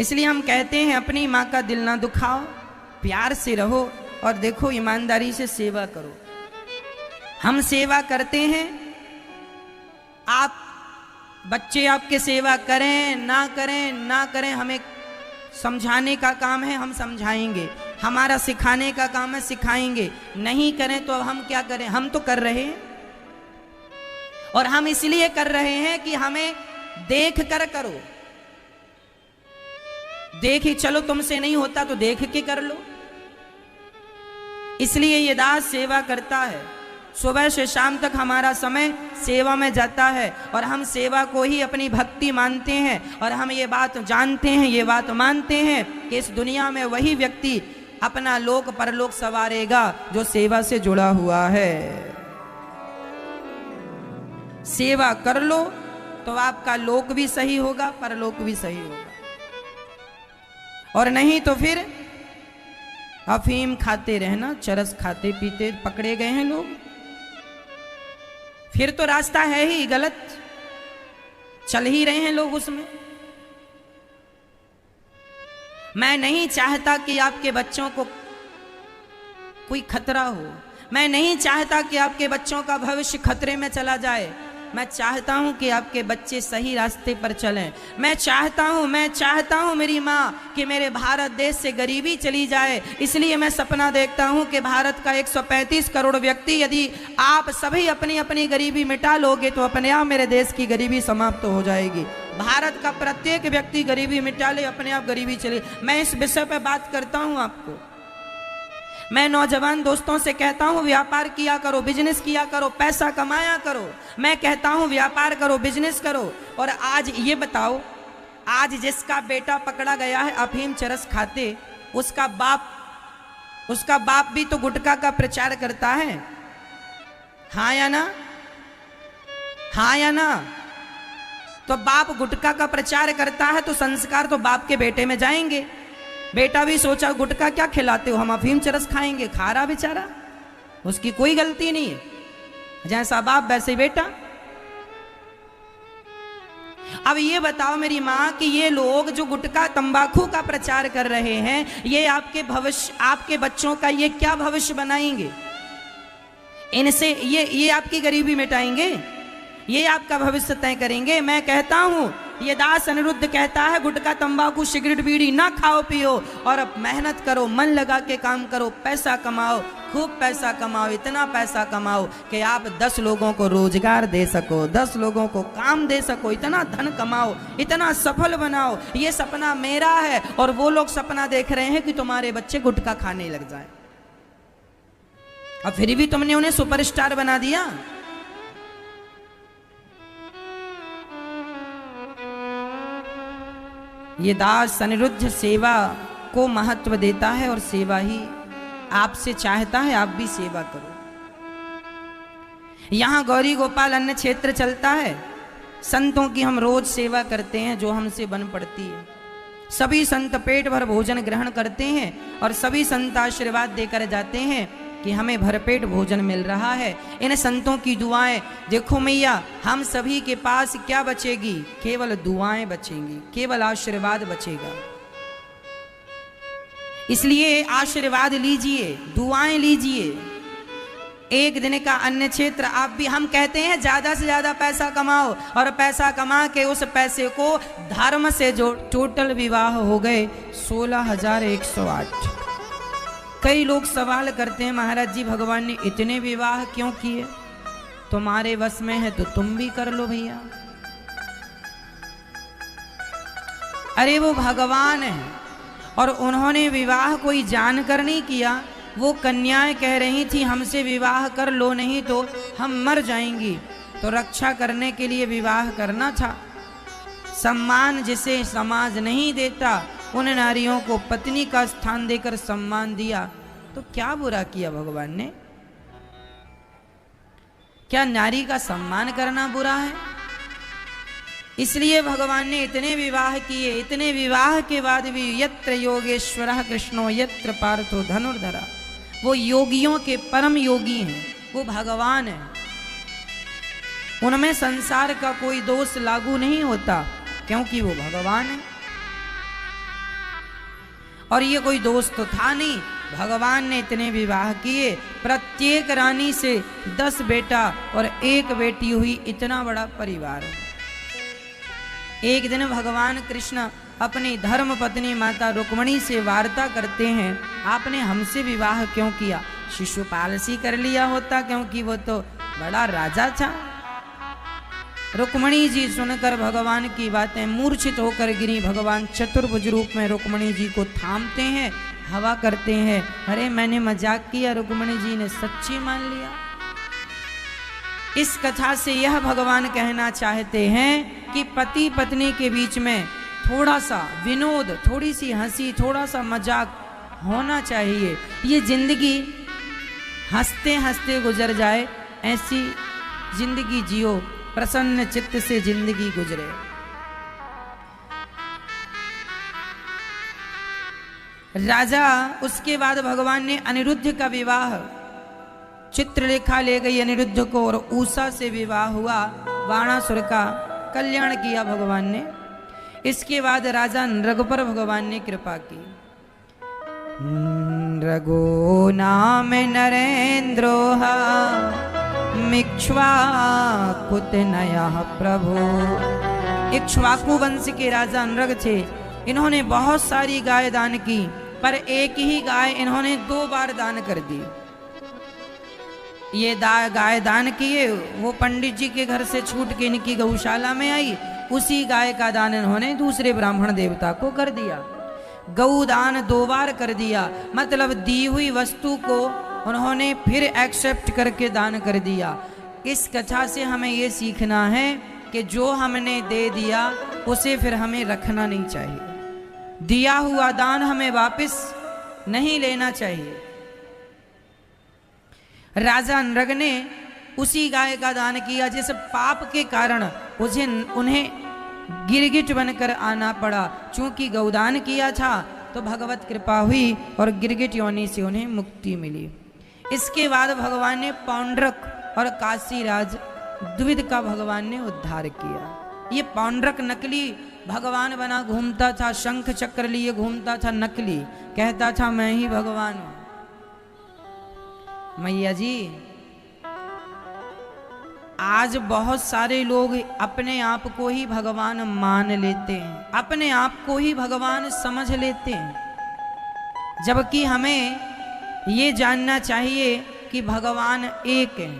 इसलिए हम कहते हैं अपनी माँ का दिल ना दुखाओ, प्यार से रहो और देखो ईमानदारी से सेवा करो। हम सेवा करते हैं, आप बच्चे आपके सेवा करें ना करें ना करें, हमें समझाने का काम है, हम समझाएंगे। हमारा सिखाने का काम है, सिखाएंगे। नहीं करें तो अब हम क्या करें। हम तो कर रहे हैं, और हम इसलिए कर रहे हैं कि हमें देख कर करो। देख ही चलो, तुमसे नहीं होता तो देख के कर लो। इसलिए ये दास सेवा करता है। सुबह से शाम तक हमारा समय सेवा में जाता है, और हम सेवा को ही अपनी भक्ति मानते हैं। और हम ये बात जानते हैं, ये बात मानते हैं कि इस दुनिया में वही व्यक्ति अपना लोक परलोक संवारेगा जो सेवा से जुड़ा हुआ है। सेवा कर लो तो आपका लोक भी सही होगा, परलोक भी सही होगा। और नहीं तो फिर अफीम खाते रहना, चरस खाते पीते पकड़े गए हैं लोग, फिर तो रास्ता है ही गलत, चल ही रहे हैं लोग उसमें। मैं नहीं चाहता कि आपके बच्चों को कोई खतरा हो। मैं नहीं चाहता कि आपके बच्चों का भविष्य खतरे में चला जाए। मैं चाहता हूं कि आपके बच्चे सही रास्ते पर चलें। मैं चाहता हूं मेरी माँ कि मेरे भारत देश से गरीबी चली जाए। इसलिए मैं सपना देखता हूं कि भारत का 135 करोड़ व्यक्ति, यदि आप सभी अपनी अपनी गरीबी मिटा लोगे तो अपने आप मेरे देश की गरीबी समाप्त हो जाएगी। भारत का प्रत्येक व्यक्ति गरीबी मिटा ले, अपने आप गरीबी चले। मैं इस विषय पर बात करता हूं आपको। मैं नौजवान दोस्तों से कहता हूं व्यापार किया करो, बिजनेस किया करो, पैसा कमाया करो। मैं कहता हूं व्यापार करो, बिजनेस करो। और आज ये बताओ, आज जिसका बेटा पकड़ा गया है अफीम चरस खाते, उसका बाप भी तो गुटखा का प्रचार करता है, हाँ या ना, हाँ या ना। तो बाप गुटखा का प्रचार करता है तो संस्कार तो बाप के बेटे में जाएंगे। बेटा भी सोचा गुटखा क्या खिलाते हो, हम अफीम चरस खाएंगे, खा रहा बेचारा, उसकी कोई गलती नहीं है, जैसा बाप वैसे बेटा। अब ये बताओ मेरी माँ कि ये लोग जो गुटखा तंबाकू का प्रचार कर रहे हैं, ये आपके भविष्य, आपके बच्चों का ये क्या भविष्य बनाएंगे? इनसे ये आपकी गरीबी मिटाएंगे? ये आपका भविष्य तय करेंगे? मैं कहता हूं, ये दास अनिरुद्ध कहता है गुटखा तंबाकू सिगरेट बीड़ी ना खाओ पियो और अब मेहनत करो, मन लगा के काम करो, पैसा कमाओ, खूब पैसा कमाओ, इतना पैसा कमाओ कि आप 10 लोगों को रोजगार दे सको, 10 लोगों को काम दे सको, इतना धन कमाओ, इतना सफल बनाओ। ये सपना मेरा है और वो लोग सपना देख रहे हैं कि तुम्हारे बच्चे गुटखा खाने लग जाए, और फिर भी तुमने उन्हें सुपरस्टार बना दिया। ये दास अनिरुद्ध सेवा को महत्व देता है और सेवा ही आपसे चाहता है, आप भी सेवा करो। यहां गौरी गोपाल अन्य क्षेत्र चलता है, संतों की हम रोज सेवा करते हैं जो हमसे बन पड़ती है। सभी संत पेट भर भोजन ग्रहण करते हैं और सभी संत आशीर्वाद देकर जाते हैं कि हमें भरपेट भोजन मिल रहा है। इन संतों की दुआएं, देखो मैया हम सभी के पास क्या बचेगी? केवल दुआएं बचेंगी, केवल आशीर्वाद बचेगा। इसलिए आशीर्वाद लीजिए, दुआएं लीजिए। एक दिन का अन्य क्षेत्र आप भी, हम कहते हैं ज्यादा से ज्यादा पैसा कमाओ और पैसा कमा के उस पैसे को धर्म से जो टोटल विवाह हो गए 16,108। कई लोग सवाल करते हैं महाराज जी भगवान ने इतने विवाह क्यों किए? तुम्हारे वश में है तो तुम भी कर लो भैया। अरे वो भगवान है और उन्होंने विवाह कोई जानकर नहीं किया। वो कन्याएं कह रही थी हमसे विवाह कर लो नहीं तो हम मर जाएंगी, तो रक्षा करने के लिए विवाह करना था। सम्मान जिसे समाज नहीं देता उन नारियों को पत्नी का स्थान देकर सम्मान दिया, तो क्या बुरा किया भगवान ने? क्या नारी का सम्मान करना बुरा है? इसलिए भगवान ने इतने विवाह किए। इतने विवाह के बाद भी यत्र योगेश्वरः कृष्णो यत्र पार्थो धनुर्धरा, वो योगियों के परम योगी हैं, वो भगवान है। उनमें संसार का कोई दोष लागू नहीं होता क्योंकि वो भगवान है। और ये कोई दोष तो था नहीं, भगवान ने इतने विवाह किए, प्रत्येक रानी से 10 बेटा और 1 बेटी हुई, इतना बड़ा परिवार। एक दिन भगवान कृष्ण अपनी धर्म पत्नी माता रुक्मणी से वार्ता करते हैं, आपने हमसे विवाह क्यों किया? शिशुपाल सी कर लिया होता क्योंकि वो तो बड़ा राजा था। रुक्मणी जी सुनकर भगवान की बातें मूर्छित होकर गिरी। भगवान चतुर्भुज रूप में रुक्मणी जी को थामते हैं, हवा करते हैं। अरे मैंने मजाक किया, रुक्मणी जी ने सच्ची मान लिया। इस कथा से यह भगवान कहना चाहते हैं कि पति पत्नी के बीच में थोड़ा सा विनोद, थोड़ी सी हंसी, थोड़ा सा मजाक होना चाहिए। ये जिंदगी हंसते हंसते गुजर जाए, ऐसी जिंदगी जियो, प्रसन्न चित्त से जिंदगी गुजरे। राजा, उसके बाद भगवान ने अनिरुद्ध का विवाह, चित्रलेखा ले गई अनिरुद्ध को और उषा से विवाह हुआ। बाणासुर का कल्याण किया भगवान ने। इसके बाद राजा नृग पर भगवान ने कृपा की। नृगो नाम नरेंद्रोह मिक्ष्वाकुतनयः प्रभु। इक्ष्वाकु वंश के राजा नृग थे। इन्होंने बहुत सारी गाय दान की, पर एक ही गाय इन्होंने 2 बार दान कर दी। ये गाय दान किए, वो पंडित जी के घर से छूट के इनकी गौशाला में आई, उसी गाय का दान इन्होंने दूसरे ब्राह्मण देवता को कर दिया। गौ दान 2 बार कर दिया, मतलब दी हुई वस्तु को उन्होंने फिर एक्सेप्ट करके दान कर दिया। इस कथा से हमें ये सीखना है कि जो हमने दे दिया उसे फिर हमें रखना नहीं चाहिए। दिया हुआ दान हमें वापस नहीं लेना चाहिए। राजा नृग ने उसी गाय का दान किया जिस पाप के कारण उन्हें गिरगिट बनकर आना पड़ा। चूंकि गौदान किया था तो भगवत कृपा हुई और गिरगिट योनि से उन्हें मुक्ति मिली। इसके बाद भगवान ने पौंड्रक और काशीराज द्विविध का भगवान ने उद्धार किया। ये पौंड्रक नकली भगवान बना घूमता था, शंख चक्र लिए घूमता था, नकली कहता था मैं ही भगवान हूं। मैया जी आज बहुत सारे लोग अपने आप को ही भगवान मान लेते हैं, अपने आप को ही भगवान समझ लेते हैं, जबकि हमें ये जानना चाहिए कि भगवान एक है।